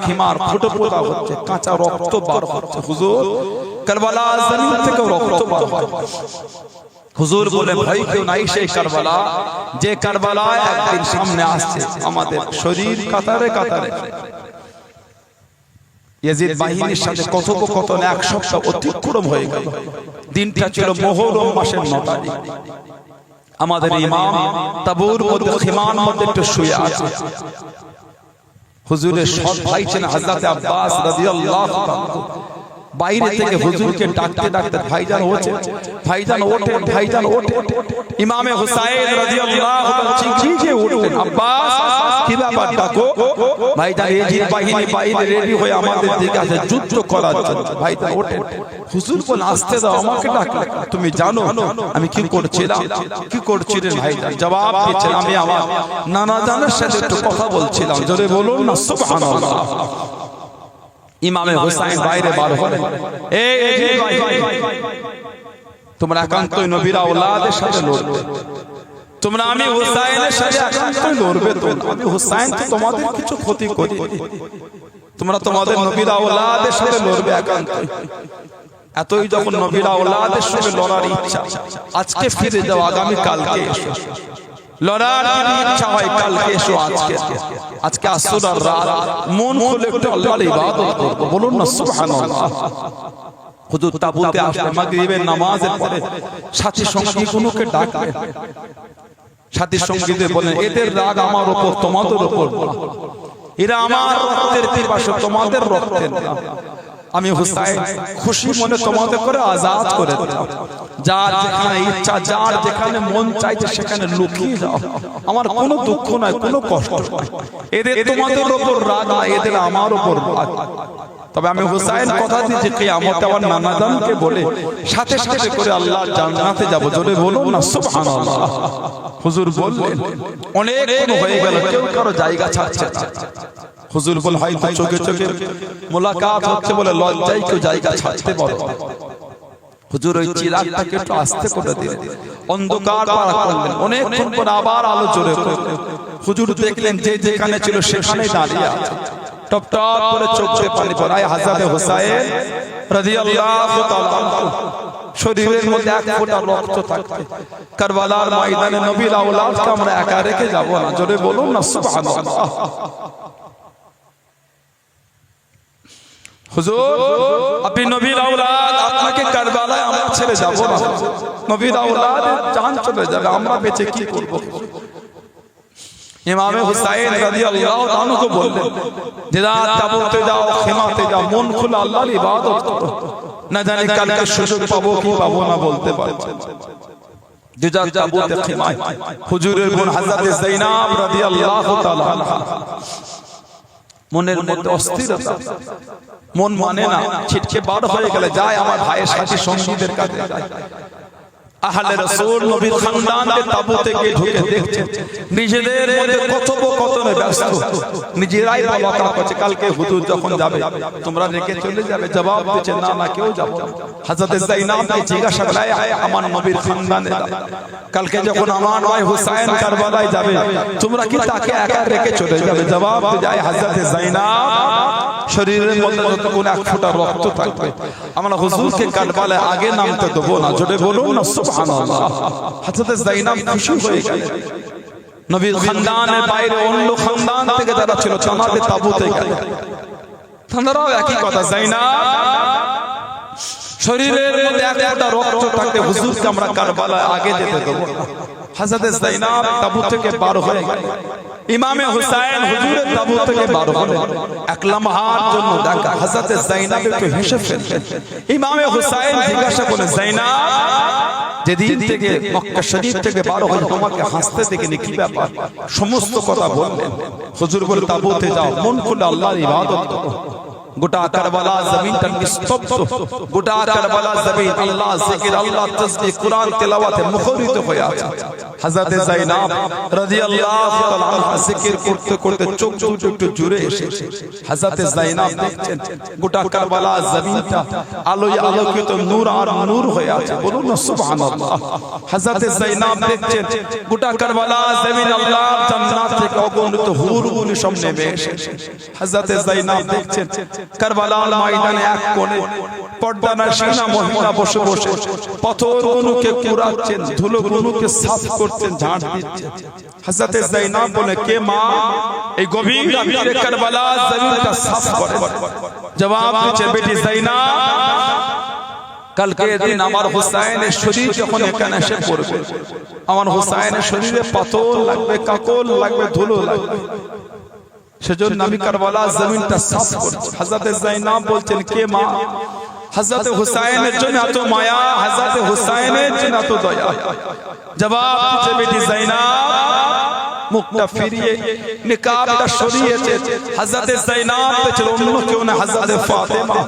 খিমার ফুটো ফুটা হচ্ছে, কাঁচা রক্ত বার হচ্ছে। হুজুর কারবালা জমিন থেকে রক্ত বার হচ্ছে। হুজুর বলে, ভয় কেউ নাই, সেই কারবালা যে কারবালা একদিন সামনে আসছে, আমাদের শরীর কাতারে কাতারে। ইয়াজিদ বাহিনীর সাথে কথোপকথন এক সপ্তাহ অতিক্রম হয়ে গেল। দিনটা ছিল মুহররম মাসের 9 তারিখ। আমাদের ইমাম তাবুর মধ্যে খিমান মধ্যে একটু শুয়ে আছে। হুজুরের সৎ ভাই ছিলেন হযরত আব্বাস রাদিয়াল্লাহু তাআলা, বাইরে থেকে হুজুরকে ডাকতে ডাকতে, ভাইজান ওঠে, ভাইজান ওঠে, ভাইজান ওঠে। ইমামে হুসাইন রাদিয়াল্লাহু তাআলা চিৎকার উঠলেন, আব্বাস কি ব্যাপার, ডাকো ভাইজান। ইয়াজিদ বাহিনী বাইরে রেডি হয়ে আমাদের দিকে আসে যুদ্ধ করার জন্য। ভাইজান ওঠে। হুজুর বলেন, আসতে দাও, আমাকে ডাকলে তুমি জানো আমি কি করছিলাম? কি করছিলেন ভাইজান? জবাব দিচ্ছেন, আমি আমার নানা জানের সাথে একটু কথা বলছিলাম। জোরে বলুন না সুবহানাল্লাহ। ইমামে হুসাইন বাইরে বার হলেন, এই তোমরা একান্তই নবীর আওলাদের সাথে লড়বে, তোমরা আমি হুসাইনের সাথে একান্তই লড়বে। তো আমি হুসাইন তো তোমাদের কিছু ক্ষতি করি, তোমরা তোমাদের নবীর আওলাদের সাথে লড়বে একান্তই। এতই যখন নবীর আওলাদের সাথে লড়ার ইচ্ছা, আজকে ফিরে যাও, আগামী কালকে এসো। লড়ার ইচ্ছা হয় কালকে এসো, আজকে আসরের রাত মন খুলে একটু আল্লাহর ইবাদত করব। বলুন না সুবহানাল্লাহ। হুজুর তাবুতে আসলে মাগরিবের নামাজের পরে সাথী সঙ্গীগুলোকে ডাকলেন। সাথী সঙ্গীদের বলেন, এদের রাগ আমার উপর, তোমাদের উপর, এরা আমার রক্তের পিপাসু, তোমাদের রক্তের না। আমি হুসাইন খুশি মনে তোমাদের করে আজাদ করে দিলাম, যার যেখানে ইচ্ছা যার যেখানে মন চাইছে সেখানে লুকিয়ে যাও, আমার কোনো দুঃখ নাই কোনো কষ্ট নাই, এদের তোমাদের উপর রাগ না, এদের আমার উপর রাগ। তবে আমি হুসাইন কথা দিয়েছি কিয়ামতে আমার নানাজানকে বলে সাথে সাথে করে আল্লাহ জান্নাতে যাব, জোরে বলুন না সুবহানাল্লাহ। হুজুর বললেন অনেক হয়ে গেল, কেউ কারো জায়গা ছাড়ছে না। হুজুর বল হয়তো চোখে চোখে মোলাকাত হচ্ছে বলে লজ্জায় কেউ জায়গা ছাড়তে পারো। হুজুর ওই চিরাগটাকে একটু আস্তে করে দিলেন, অন্ধকার পার করলেন, অনেকক্ষণ পর আবার আলো জ্বলে উঠল। হুজুর দেখলেন যে যেখানে ছিল সেখানেই দাঁড়িয়ে আছে, টপ টপ করে চোখে পানি পড়ায় হযরত হুসাইন রাদিয়াল্লাহু তাআলা আনহু। শরীরের মধ্যে এক ফোঁটা রক্ত থাকতে কারবালার ময়দানে নবীর আওলাদকে আমরা একা রেখে যাব না, জোরে বলুন না সুবহানাল্লাহ। হুজুর আপনি নবীর আওলাদ, আপনাকে কারবালায় আমরা ছেড়ে যাব না, নবীর আওলাদ জান চলে যাবে, আমরা বেঁচে কি করব? ইমামে হুসাইন রাদিয়াল্লাহু আনহু বললেন যে তাবুতে যাও, খেমাতে যাও, মন খুলে আল্লাহর ইবাদত করো, না জানি কালকে সুযোগ পাবো কি পাবো না বলতে পারছেন। যেটা তাবুতে খেমায় হুজুরের বোন হযরত যায়েনব রাদিয়াল্লাহু তাআলা আনহা, মনের মধ্যে অস্থিরতা, মন মানে না, ছিটকে বার হয়ে গেলে যায় আমার ভাইয়ের সাথী সঙ্গীদের কাছে যায়। আহলে রাসূল নবীর খানদানকে তাবুতে গিয়ে ঢুকে দেখছেন, নিজেদের মধ্যে কথোপকথনে ব্যস্ত, নিজেরাই বলা করছে কালকে হুজুর যখন যাবে তোমরা রেখে চলে যাবে। জবাব দিচ্ছে না না, কেউ যাবে না। হযরত যায়েনবকে জিজ্ঞাসা করা আমার নবীর খানদানে কালকে যখন আমার ভাই হুসাইন কারবালায় যাবে তোমরা কি তাকে একা রেখে চলে যাবে? জবাব দেয় হযরত যায়েনব শরীরের মধ্যে যতক্ষণ এক ফোঁটা রক্ত থাকবে আমরা হুজুরকে কারবালায় আগে নামতে দেবো না, জোরে বলুন না সুবহানাল্লাহ। হযরত যায়েনব খুশি হয়ে গেলেন। নবীর খানদানের বাইরে অন্য খানদান থেকে যারা ছিল তাদের তাবুতে গেল, তারাও একই কথা, যায়েনব শরীরের মধ্যে এক ফোঁটা রক্ত থাকতে হুজুরকে আমরা কারবালায় আগে যেতে দেবো না। হযরত যায়েনব তাবু থেকে বার হয়ে গেল, ইমামে হুসাইন হুজুরের তাবু থেকে বার হলেন। এক লম্হার জন্য দেখা হযরত যায়েনব একটু হেসে ফেললেন। ইমামে হুসাইন জিজ্ঞাসা করলেন যায়েনব যেদিন থেকে মক্কা শরীফ থেকে বার হয়ে তোমাকে হাসতে দেখিনি, কি ব্যাপার? সমস্ত কথা বললেন। হুজুর বলে তাবুতে যাও, মন খুলে আল্লাহর ইবাদত করো। গোটা কারবালা জমিনটা নিস্তব্ধ, গোটা কারবালা জমিন আল্লাহ জিকির, আল্লাহ তাসবিহ, কুরআন তেলাওয়াতে মুখরিত হয়ে আছে। হযরত যায়েনব রাদিয়াল্লাহু তাআলা আনহা জিকির করতে করতে চোখ দুটো একটু জুড়ে এসেছে। হযরত যায়েনব দেখছেন গোটা কারবালা জমিনটা আলোয় আলোকিত, নূর আর নূর হয়ে আছে, বলুন না সুবহানাল্লাহ। হযরত যায়েনব দেখছেন গোটা কারবালা জমিন আল্লাহর জান্নাত থেকে অগণিত হুরগুলি সামনে নেমে এসেছে। হযরত যায়েনব দেখছেন কারবালার ময়দানে এক কোণে পর্দানাশিনা মহিলা বসে বসে পাথরগুলোকে কুড়াচ্ছেন, ধুলোগুলোকে সাফ করছেন, ঝাড় দিচ্ছেন। হযরত যায়েনব বলে কে মা এই গভীর রাতে কারবালা জমিনটা সাফ করে? জবাব দিচ্ছে বেটি যায়েনব কালকে দিন আমার হুসাইনের শরীর যখন এখানে এসে পড়বে, আমার হুসাইনের শরীরে পাথর লাগবে, কাকল লাগবে, ধুলো লাগবে, সেজন্য আমি কারবালা জমিনটা সাফ করছি। হযরত যায়েনব বলছেন কে মা? হযরত হুসাইনের জন্য এত মায়া, হযরত হুসাইনের জন্য এত দয়া। জবাব দিচ্ছে বেটি যায়েনব মুখটা ফিরিয়ে নিকাবটা সরিয়েছে। হযরত যায়েনব ছিল অন্য কেউ না, হযরত ফাতেমা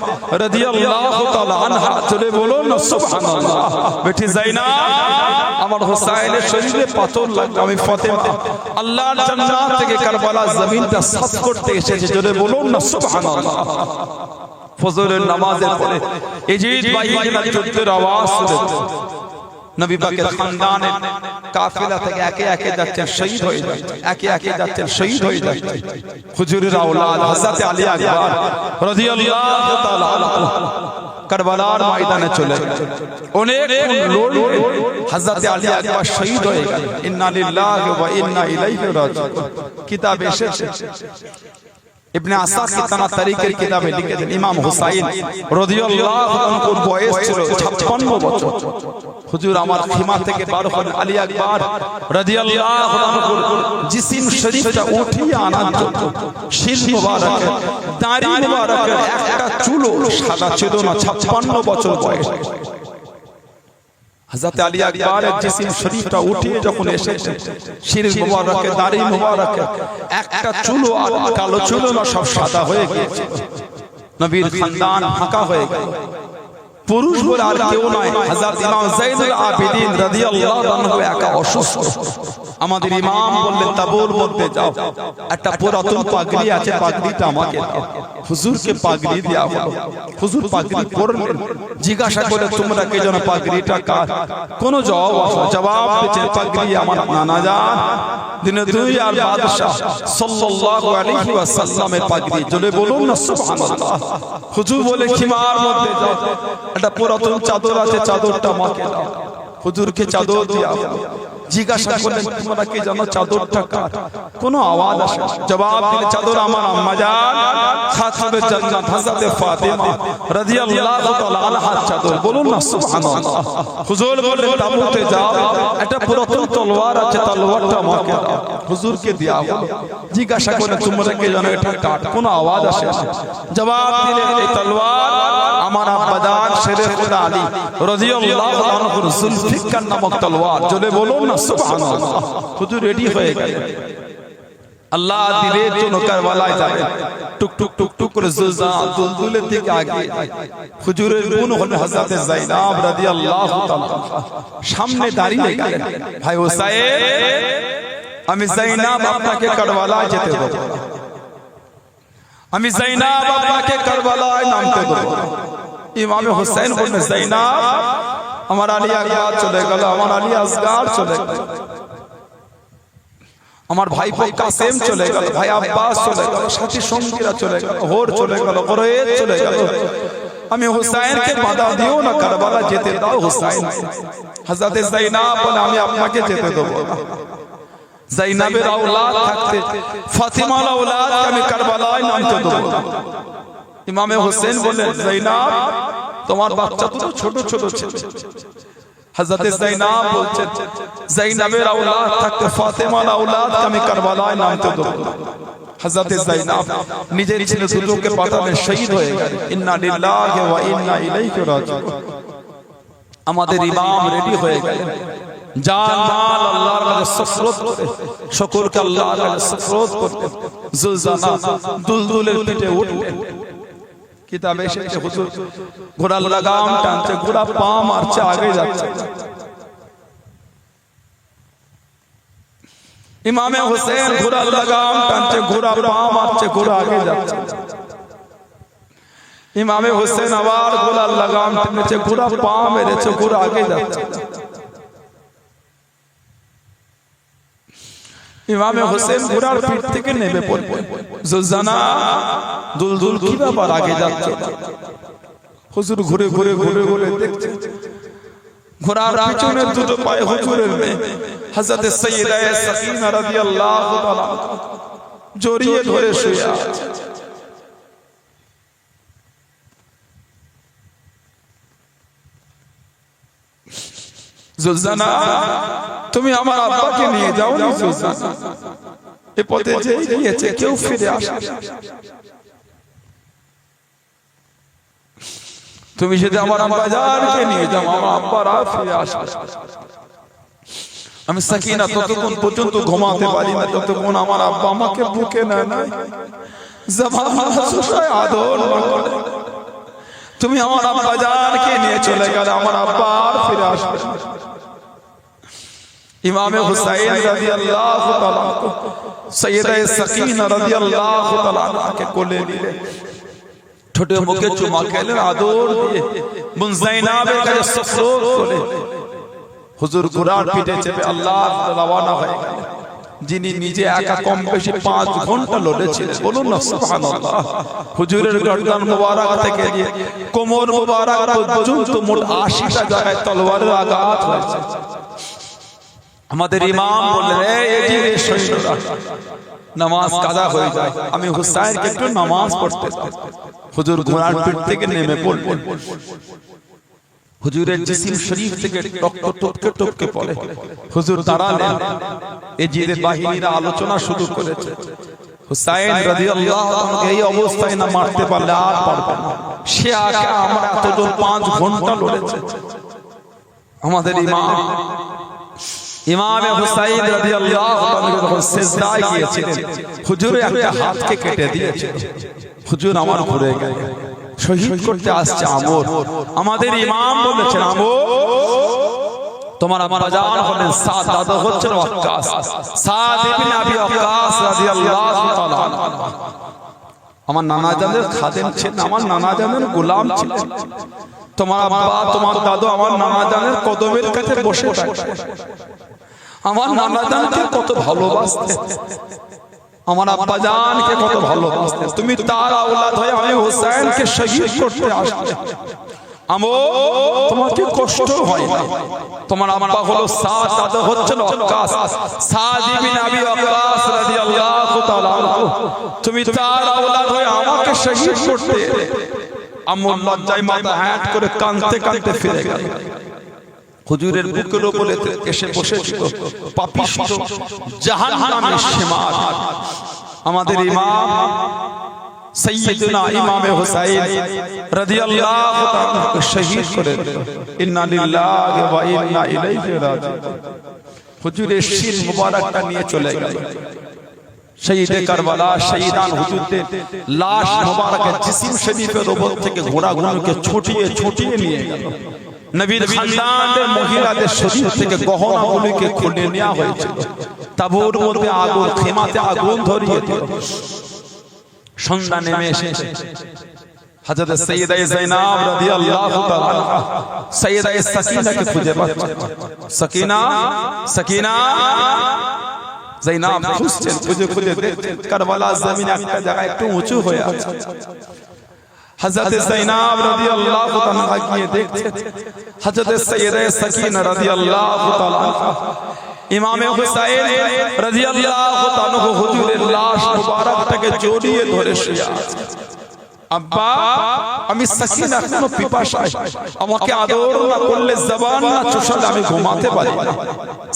রাদিয়াল্লাহু তাআলা আনহা, চলে বলুন না সুবহানাল্লাহ। বেটি যায়েনব আমার হুসাইনের শরীরে পাথর লাগবে, আমি ফাতেমা আল্লাহর জান্নাত থেকে কারবালা জমিনটা সাফ করতে এসেছে, চলে বলুন না সুবহানাল্লাহ। ফজরের নামাজের পরে ইজিদ বাইজিনা যুদ্ধের আওয়াজ শুনতে নবী পাকের খানদানের কাফেলা থেকে একে একে যাচ্ছেন, শহীদ হয়ে যাচ্ছেন, একে একে যাচ্ছেন, শহীদ হয়ে যাচ্ছেন। হুজুরের আওলাদ হযরত আলী আকবর রাদিয়াল্লাহু তাআলা আনহু কারবালার ময়দানে চলে গেলেন। অনেক লোক হযরত আলী আকবর শহীদ হয়ে গেলেন। ইন্না লিল্লাহি ওয়া ইন্না ইলাইহি রাজিউন কিতাব এসেছে ইবনে আসাকির তারিখের কিতাবে লিখেছেন ইমাম হুসাইন রাদিয়াল্লাহু আনহুর বয়স ছিল 56 বছর। হুজুর আমার খিমা থেকে বার হন আলী আকবর রাদিয়াল্লাহু আনহুর জিসিম শরীফটা উঠিয়ে আনার জন্য শির মুবারক দাড়ি মুবারক একটা চুলও সাদা ছিল না, 56 বছর বয়স। হযরত আলী আকবরের জিসিম শরীফটা উঠিয়ে যখন এসেছে শির মুবারক দাড়ি মুবারক একটা চুলও আর কালো ছিল না, সব সাদা হয়ে গিয়েছে। নবীর খানদান ফাঁকা হয়ে গেল, পুরুষ বলে আর কেউ নাই। হযরত ইমাম যায়দুল আবিদিন রাদিয়াল্লাহু আনহু একা অসুস্থ। আমাদের ইমাম বললেন তাবুর মধ্যে যাও, একটা পুরাতন পাগড়ি আছে, পাগড়িটা আমাকে দাও। হুজুরকে পাগড়ি দেয়া হলো। হুজুর পাগড়ি পরলেন, জিজ্ঞাসা করে তোমরা কে জানো পাগড়িটা কার? কোন জবাব দিতে পাগড়ি আমার নানা জান দিনে দুই আর বাদশাহ সাল্লাল্লাহু আলাইহি ওয়াসাল্লামের পাগড়ি। জোরে বলুন না সুবহানাল্লাহ। হুজুর বলে খিমার মধ্যে যাও, একটা পুরাতন চাদর আছে, চাদরটা আমাকে দাও। হুজুরকে চাদর দেয়া হলো। জিজ্ঞাসা করলেন তোমরা কি জানো চাদরটা কার? কোনো আওয়াজ আসে না। জবাব দিলে চাদর আমার আম্মা জান খাতুনে জান্নাত হযরত ফাতেমা রাদিয়াল্লাহু তাআলা আনহার চাদর। বলুন না সুবহানাল্লাহ। হুজুর বললেন তাবুতে যাও, একটা পুরাতন তলোয়ার আছে, তলোয়ারটা আমাকে দাও। হুজুরকে দেয়া হলো। জিজ্ঞাসা করলেন তোমরা কি জানো এটা কার? কোনো আওয়াজ আসে না। জবাব দিলে এই তলোয়ার আমার আব্বা জান শেরে খুদা আলী রাদিয়াল্লাহু আনহুর জুলফিকার নামক তলোয়ার। জোরে বলুন না সুবহানাল্লাহ। হুজুর রেডি হয়ে গেল, আল্লাহ দিলের জন্য কারবালায় যাবেন। টুক টুক টুক টুক করে দুলদুলের দিকে আগে হুজুরের বোন হলেন হযরত যায়নাব রাদিয়াল্লাহু তাআলা সামনে দাঁড়িয়ে গেলেন। ভাই হুসাইন, আমি যায়নাব আপনাকে কারবালায় যেতে দেব, আমি যায়নাব আপনাকে কারবালায় নামতে দেব। ইমাম হুসাইন বললেন যায়নাব আমার আলী আকবর চলে গেল, আমার আলী আসগার চলে গেল, আমার ভাইপো কাসেম চলে গেল, ভাই আব্বাস চলে গেল, সাথী সঙ্গীরা চলে গেল, হোর চলে গেল, কুরাইশ চলে গেল। আমি হুসাইনকে বাধা দিও না, কারবালা যেতে দাও। হুসাইন হযরত যায়নাব বলে আমি আপনাকে যেতে দেব না। যায়নাবের আওলাদ থাকতে ফাতিমার আওলাদ আমি কারবালায় নামতে দেব না। ইমামে হোসেন বলেন যায়নাব তোমার বাচ্চা তো ছোট ছোট ছিল। হযরত যায়নাব বলছেন যায়নাবের আওলাদ থাকতে ফাতেমার আওলাদ আমি কারবালায় নামতে দেব না। হযরত যায়নাব নিজের ছেলে দুটোকে পাঠালেন, শহীদ হয়ে গেলেন। ইন্না লিল্লাহি ওয়া ইন্না ইলাইহি রাজিউন। আমাদের ইমাম রেডি হয়ে গেলেন, জান মাল আল্লাহর কাছে সুফরত করে, সকলকে আল্লাহর কাছে সুফরত করতে জুলজানা দুলদুলের পিঠে উঠলেন। কিতাবে এসেছে হুজুর ঘোড়ার লাগাম টানছে, ঘোড়া পা মারছে, আগে যাচ্ছে। ইমামে হোসেন ঘোড়ার লাগাম টানছে, ঘোড়া পা মারছে, ঘোড়া আগে যাচ্ছে। ইমামে হোসেন আবার ঘোড়ার লাগাম টেনেছে, ঘোড়া পা মেরেছে, ঘোড়া আগে যাচ্ছে। ইমামে হোসেন ঘোড়ার পিঠ থেকে নেমে পড়লেন। জুলজানা দুলদুল কি ব্যাপার আগে যাচ্ছে? হুজুর ঘুরে ঘুরে ঘুরে ঘুরে দেখছে ঘোড়ার পিছনে দুটো পায়ে হুজুরের মেয়ে হযরত সাইয়্যিদা সাকিনা রাদিয়াল্লাহু তাআলা জড়িয়ে ধরে শুয়ে আছে। জুলজানা তুমি আমার আব্বাকে নিয়ে যাও না। জুলজানা এ পথে যে গিয়েছে কেউ ফিরে আসে, তুমি যদি আমার আব্বাজানকে নিয়ে যাও আমার আব্বারা ফিরে আসবে। আমি সাকিনা ততক্ষণ পর্যন্ত ঘুমাতে পারি না যতক্ষণ আমার আব্বা আমাকে বুকে নেয় না, আদর না করে। তুমি আমার আব্বাজানকে নিয়ে চলে গেলে আমার আব্বা আর ফিরে আসবে। ইমামে হুসাইন রাদিয়াল্লাহু তাআলা সাইয়্যিদা সাকিনা রাদিয়াল্লাহু তাআলা কে কোলে নিলেন, ঠোঁটে মুখে চুমা খেলেন, আদর দিয়ে বোন যায়নাবের কাছে সুফরত করে হুজুর ঘোড়ার পিঠে চেপে আল্লাহ রওনা হয়ে গেলেন। যিনি নিজে একা কম বেশি 5 ঘন্টা লড়েছিলেন। বলুন না সুবহানাল্লাহ। হুজুরের গর্দান মোবারক থেকে নিয়ে কোমর মোবারক পর্যন্ত মোট 80টা জায়গায় তলোয়ারের আঘাত হয়েছে। আমাদের ইমাম বললেন এই যে সৈন্যরা নামাজ কাজা হয়ে যায়, আমি হুসাইনকে একটু নামাজ পড়তে চাই। হুজুর ঘোড়ার পিঠ থেকে নেমে পড়লেন, হুজুরের জিসিম শরীফ থেকে রক্ত টপকে টপকে পড়ে। হুজুর দাঁড়ালেন, এজিদের বাহিনীরা আলোচনা শুরু করেছে। হুসাইন রাদিয়াল্লাহু আনহু এই অবস্থায় না মারতে পারলে আর পারবে না। সে আগে আমরা এতজন 5 ঘন্টা লড়েছে। আমাদের ইমাম হুসাইন রাদিয়াল্লাহু আনহু যখন সিজদায় গিয়েছিলেন, হুজুর একটা হাতকে কেটে দিয়েছিল। হুজুর আমার ঘুরে গেল, শহীদ করতে আসছে আমর। আমাদের ইমাম বলেছেন, আমর তোমার আমার আজান হলেন সাদ, দাদা হচ্ছেন ওয়াক্কাস, সাদ ইবনে আবি ওয়াক্কাস রাদিয়াল্লাহু তাআলা। আমার নানা জানের খাদেম ছিলেন, আমার নানা জানের গোলাম ছিলেন। তোমার আব্বা তোমার দাদু আমার নানা জানের কদমের কাছে বসে থাকতেন। আমার নানা জানকে কত ভালোবাসতেন, আমার আব্বা জানকে কত ভালোবাসতেন। তুমি তার আওলাদ হয়ে আমি হুসাইনকে শহীদ করতে আসলে আমো তোমাকে কষ্ট হয় না। তোমার আব্বা হলো সাদ, দাদা হচ্ছেন ওয়াক্কাস, সাদ ইবনে আবি ওয়াক্কাস রাদিয়াল্লাহু তাআলা আনহু। তুমি তার আওলাদ হয়ে আমাকে শহীদ করতে। আম্মু লজ্জায় মাথা হ্যাট করে কাঁদতে কাঁদতে ফিরে গেল। হুজুরের বুকের উপরে এসে বসেছিল পাপিষ্ঠ জাহান্নামের সীমার আমাদের ইমাম সাইয়্যিদুনা ইমাম হুসাইন রাদিয়াল্লাহু তাআলা শহীদ করে দিল। ইন্না লিল্লাহি ওয়া ইন্না ইলাইহি রাজিউন। হুজুরের শির মুবারকটা নিয়ে চলে গেল। শহীদে কারবালা শহীদান হুজুরদের লাশ মুবারকের জিসিম শরীফের উপর থেকে ঘোড়াগুলোকে ছুটিয়ে ছুটিয়ে নিয়ে গেল। নবীর খানদানের মহিলাদের শরীর থেকে গহনাগুলোকে খুলে নেওয়া হয়েছিল। তাবুর মধ্যে আগুন, খেমাতে আগুন ধরিয়ে দিল। সন্ধ্যা নেমে এসেছে। হযরত সাইয়্যিদা যায়নাব রাদিয়াল্লাহু তাআলা আনহা সাইয়্যিদা সাকিনাকে খুঁজে পাচ্ছে। সাকিনা, সাকিনা। যায়নাব খুঁজছেন, খুঁজে খুঁজে দেখছেন কারবালা জমিনে একটা জায়গা একটু উঁচু হয়ে আছে। হযরত যায়নাব রাদিয়াল্লাহু তাআলা গিয়ে দেখছেন হযরত সাইয়্যিদা সাকিনা রাদিয়াল্লাহু তাআলা আনহা ইমামে হুসাইন রাদিয়াল্লাহু তাআলা হুজুরের লাশ মুবারকটাকে জড়িয়ে ধরে শুয়ে আছে। আব্বা আমি সাকিনা এখনো পিপাসায়, আমাকে আদর না করলে জবান না চুষালে আমি ঘুমাতে পারি না।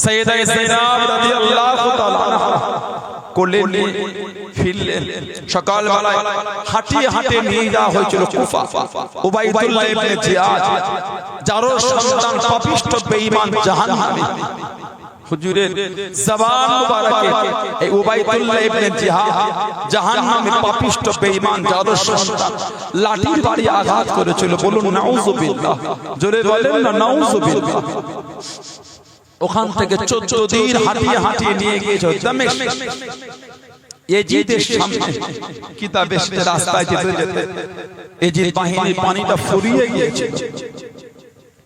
সাইয়্যিদা যায়নাব রাদিয়াল্লাহু তাআলা আনহা কোলে নিয়ে ফিরলেন। সকালবেলায় হাঁটিয়ে হাঁটিয়ে নিয়ে যাওয়া হয়েছিল কুফা। উবাইদুল্লাহ ইবনে জিয়াদ, যার সন্তান পাপিষ্ঠ বেঈমান জাহান্নামী। হুজুরের জবান মুবারকে এই উবাইদুল্লাহ ইবনে জিয়াদ জাহান্নামী পাপিষ্ঠ বেঈমান যার সন্তান লাঠির বাড়ি আঘাত করেছিল। বলুন নাউযুবিল্লাহ, জোরে বলেন না নাউযুবিল্লাহ। ওখান থেকে 14 দিন হাঁটিয়ে হাঁটিয়ে নিয়ে গিয়েছে দামেস্ক। এজিদের সামনে কিতাবে রাস্তায় যেতে যেতে এজিদ বাহিনী পানিটা ফুরিয়ে গিয়েছে।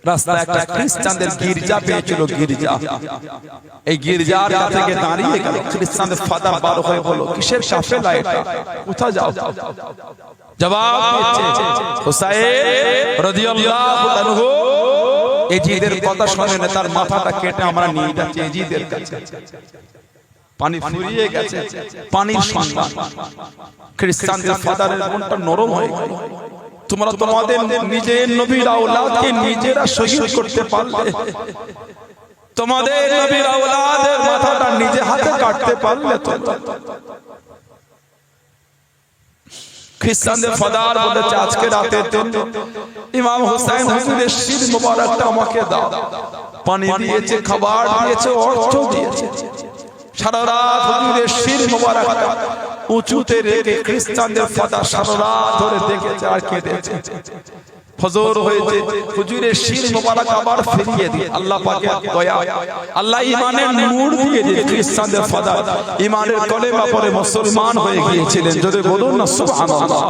রাস্তায় একটা খ্রিস্টানদের গির্জা পেয়েছিল, গির্জা। এই গির্জার থেকে দাঁড়িয়ে গেল। খ্রিস্টানদের ফাদার বার হয়ে বলল, কিসের কাফেলা এটা, কোথায় যাও? জবাব দিচ্ছে হুসাইন রাদিয়াল্লাহু আনহু এজিদের কথা শুনে না, তার মাথাটা কেটে আমরা নিয়ে যাচ্ছি এজিদের কাছে। পানি ফুরিয়ে গেছে, পানির সন্ধান। খ্রিস্টানদের ফাদারের মনটা নরম হয়ে গেল। তোমরা তোমাদের নিজের নবীর আওলাদকে নিজেরা শহীদ করতে পারলে, তোমাদের নবীর আওলাদের মাথাটা নিজে হাতে কাটতে পারলে তো। খ্রিস্টানদের ফাদার বলেছে, আজকে রাতের জন্য ইমাম হুসাইন হুজুরের শির মুবারকটা আমাকে দাও। পানি দিয়েছে, খাবার দিয়েছে, অর্থ দিয়েছে। সারা রাত হুজুরের শির মুবারকটা উঁচুতে রেখে খ্রিস্টানদের ফাদার সারা রাত ধরে দেখেছে আর কেঁদেছে। ফজর হয়েছে, হুজুরের শির মুবারক আবার ফিরিয়ে দিয়ে আল্লাহ পাকের দয়া, আল্লাহ ঈমানের নূর দিয়ে দিয়ে খ্রিস্টানদের ফাদার ঈমানের কলেমা পড়ে মুসলমান হয়ে গিয়েছিলেন। যদি বলুন না সুবহানাল্লাহ।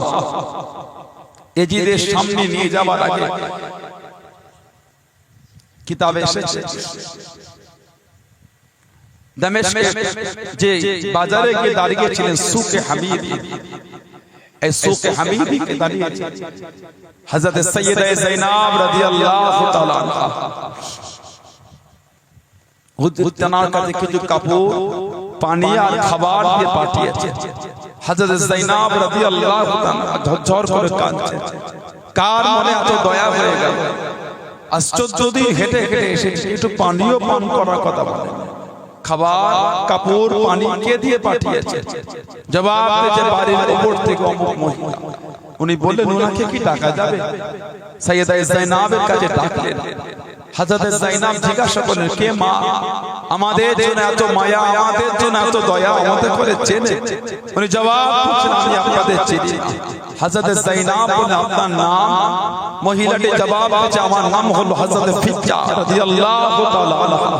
এজিদের সামনে নিয়ে যাবার আগে কিতাবে এসেছে দামেস্কে যে বাজারে গিয়ে দাঁড়িয়েছিলেন সুকে হামিদি, এই সুকে হামিদি কে দাঁড়িয়েছে হযরত সাইয়্যিদা যায়নাব রাদিয়াল্লাহু তাআলা আনহা। হুজুর তানার কাছে কিছু কাপড় পানি আর খাবার দিয়ে পাঠিয়েছে। হযরত যায়েনব রাদিয়াল্লাহু তাআলা ঝরঝর করে কাঁদছে। কার মনে এত দয়া হয়ে গেল? আশ্চর্য দিন হেঁটে হেঁটে এসে একটু পানিও পান করার কথা বলে, খাবার কাপড় পানি কে দিয়ে পাঠিয়েছে? জবাব দিয়েছে বাড়ির উপর থেকে অমুক মহিলা। উনি বললেন ওনাকে কি ডাকা যাবে? সাইয়েদা যায়েনবের কাছে ডাকলেন। হযরত যায়েনব জিজ্ঞাসা করলেন কে মা? আমাদের জন্য এত মায়া, আমাদের জন্য এত দয়া আমাদের করে চেনে? উনি জবাব দিয়েছেন আমি আপনাদের চিনি। হযরত যায়েনব বলেন আপনার নাম? মহিলাটি জবাব দিয়েছে আমার নাম হলো হযরত ফিজ্জা রাদিয়াল্লাহু তাআলা আনহা।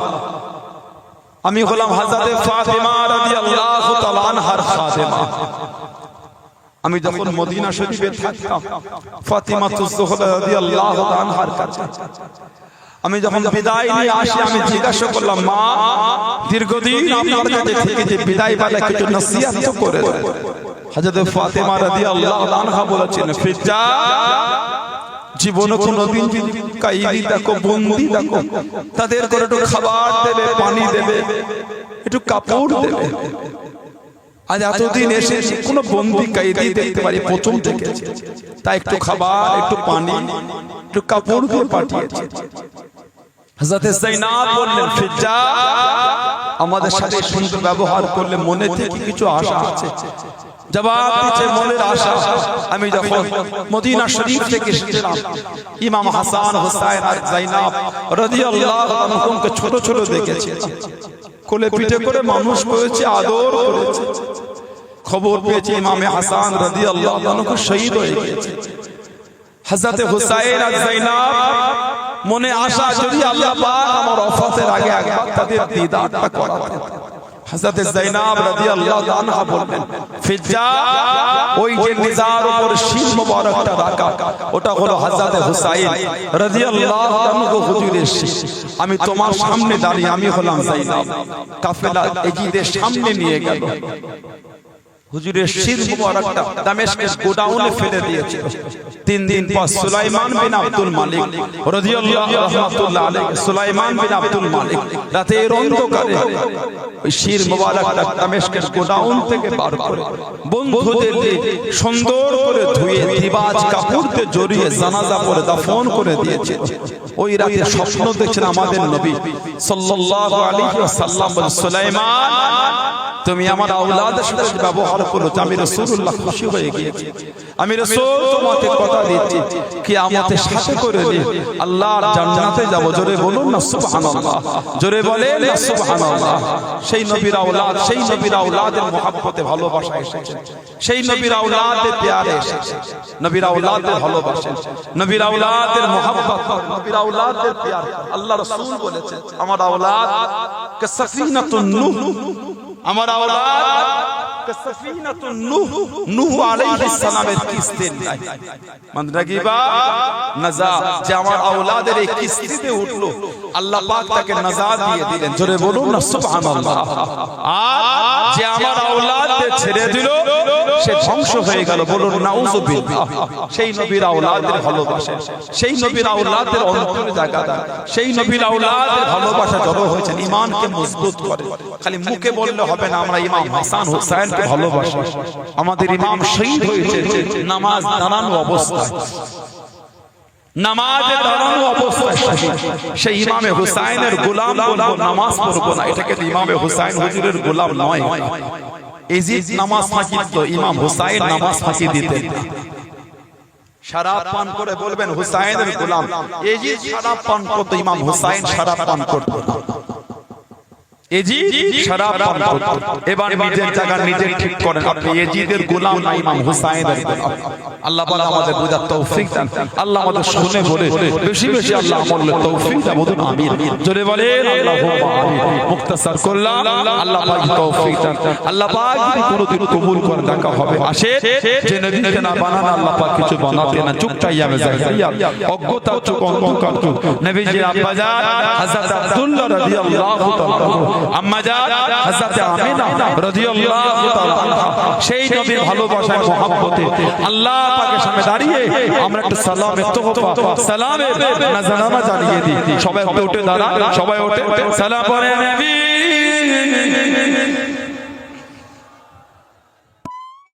আমি হলাম হযরত ফাতেমা রাদিয়াল্লাহু তাআলা আনহার খাদেমা। আমি যখন মদিনা শরীফে থাকতাম ফাতিমাতুজ জোহরা রাদিয়াল্লাহু তাআলা আনহার কাছে, আমি যখন বিদায় নিয়ে আসি আমি জিজ্ঞাসা করলাম মা দীর্ঘদিন আপনার কাছে থেকে যে বিদায় বেলা কিছু নসিহত তো করে দেন। হযরত ফাতেমা রাদিয়াল্লাহু আনহা বলেছেন ফিজ্জা জীবনে কোনদিন কাইদি দেখো, বন্দি দেখো, তাদের করে একটু খাবার দেবে, পানি দেবে, একটু কাপড় দেবে। আজ এতদিন এসেছি কোন বন্দি কাইদি দেখতে পারি, প্রথম দেখেছি। তাই একটু খাবার, একটু পানি, একটু কাপড় দিয়ে পাঠিয়েছে। হযরত যায়েনব বললেন ফিজ্জা আমাদের সাথে সুন্দর ব্যবহার করলে মনে থেকে কিছু আশা আছে। জবাব দিয়েছে মনের আশা। আমি যখন মদিনা শরীফ থেকে এসেছিলাম ইমাম হাসান হুসাইন আর যায়েনব রাদিয়াল্লাহু আনহুকে ছোট ছোট দেখেছি, কোলে পিঠে করে মানুষ করেছে, আদর করেছে। খবর পেয়েছি ইমাম হাসান রাদিয়াল্লাহু আনহু শহীদ হয়ে গেছে। হযরত হুসাইন আর যায়েনব মনে আশা যদি আল্লাহ পাক আমার ওফাতের আগে একবার তাদের দিদারটা করাতেন। হযরত যায়েনব রাদিয়াল্লাহু আনহা বললেন ফিজ্জা ওই যে নিজার উপর শিল মোবারকটা রাখা ওটা হলো হযরত হুসাইন রাদিয়াল্লাহু আনহু হুজুরের শিল। আমি তোমার সামনে দাঁড়িয়ে, আমি হলাম যায়েনব। কাফেলা এজিদের সামনে নিয়ে গেল, হুজুরের শির মুবারকটা দামেস্কের গোডাউনে ফেলে দিয়েছিল। 3 দিন পর সুলাইমান বিন আব্দুল মালিক রাদিয়াল্লাহু রাহমাতুল্লাহ আলাইহি, সুলাইমান বিন আব্দুল মালিক রাতের অন্ধকারে ওই শির মুবারকটা দামেস্কের গোডাউন থেকে বার করে বন্ধুদের সুন্দর করে ধুয়ে দিবাজ কাপড়ে জড়িয়ে জানাজা পড়ে দাফন করে দিয়েছে। ওই রাতে স্বপ্ন দেখছেন আমাদের নবী সাল্লাল্লাহু আলাইহি ওয়াসাল্লাম বলেন সুলাইমান তুমি আমার আওলাদের সাথে ব্যবহার করো, আমি রাসূলুল্লাহ খুশি হয়ে গিয়েছি। আমি রাসূল তোমাকে কথা দিচ্ছি কিয়ামতের সাথে করে নিয়ে আল্লাহর জান্নাতে যাব। জোরে বলুন না সুবহানাল্লাহ, জোরে বলেন না সুবহানাল্লাহ। সেই নবীর আওলাদ, সেই নবীর আওলাদের মহব্বতে ভালোবাসা এসেছে, সেই নবীর আওলাদের প্যারে এসেছে। নবীর আওলাদের ভালোবাসেন, নবীর আওলাদের মহব্বত, নবীর আওলাদের প্যার। আল্লাহ রাসূল বলেছেন আমার আওলাদ কে সাফিনাতুন নূহ, আমার আওলাদ কে সাফিনাতুন নূহ, নূহ আলাইহিস সালামের কিস্তির নাই মানে রাগিবা নাজা, যে আমার আওলাদের এই কিস্তিতে উঠলো আল্লাহ পাক তাকে নাজাত দিয়ে দিলেন। জোরে বলুন না সুবহানাল্লাহ। আর যে আমার আওলাদকে ছেড়ে দিল সে ধ্বংস হয়ে গেল, বলুন নাউযুবিল্লাহ। সেই নবীর আওলাদের ভালোবাসা, সেই নবীর আওলাদের অন্তরে জায়গা দেন, সেই নবীর আওলাদের ভালোবাসা জড়ো হয়েছে ঈমানকে মজবুত করে। খালি মুখে বললে হবে না আমরা ইমাম হাসান হুসাইনকে ভালোবাসি। আমাদের ইমাম শহীদ হয়েছে নামাজ দাঁড়ানো অবস্থায়, নামাজে দাঁড়ানো অবস্থায় শহীদ। সেই ইমামে হুসাইনের গোলাম বলবো নামাজ পড়বো না, এটাকে ইমামে হুসাইন হুজুরের গোলাম নয়। এজিদ নামাজ ফাঁকি দিত, ইমাম হুসাইন নামাজ ফাঁকি দিতেন না। শরাব পান করে বলবেন হুসাইনের গোলাম, এজিদ শরাব পান করতো, ইমাম হুসাইন শরাব পান করতো না। এজিদ শরাব পান করতো। এবার নিজের জায়গা নিজে ঠিক করেন, আপনি এজিদের গোলাম না ইমাম হুসাইনের গোলাম। আল্লাহ পাক আমাদের বুঝার তৌফিক দেন। আল্লাহ আমাদের শুনে বলে বেশি বেশি আল্লাহ আমলের তৌফিক দেন। বলুন আমিন, জোরে বলেন আল্লাহুম্মা আমিন। মুখতাসার করলাম, আল্লাহ পাক তৌফিক দেন। আল্লাহ পাক যদি কোনোদিন কবুল করে দেখা হবে আসে, যে নবীকে না বানানা আল্লাহ পাক কিছু বানাতে না, চুকটাইয়া মেজাইয়া অজ্ঞতা চুক অন্ধকার চুক। নবীজির আব্বা জান হযরত আব্দুল্লাহ রাদিয়াল্লাহু তাআলা, আম্মা জান হযরত আমিনা রাদিয়াল্লাহু তাআলা, সেই নবীর ভালোবাসায় মহব্বতে আল্লাহ পাকের সামনে দাঁড়িয়ে আমরা একটু সালামের তোহফা, সালামের নাজরানা জানিয়ে দিই। সবাই উঠে দাঁড়ান, সবাই উঠে সালাম পড়ে নবী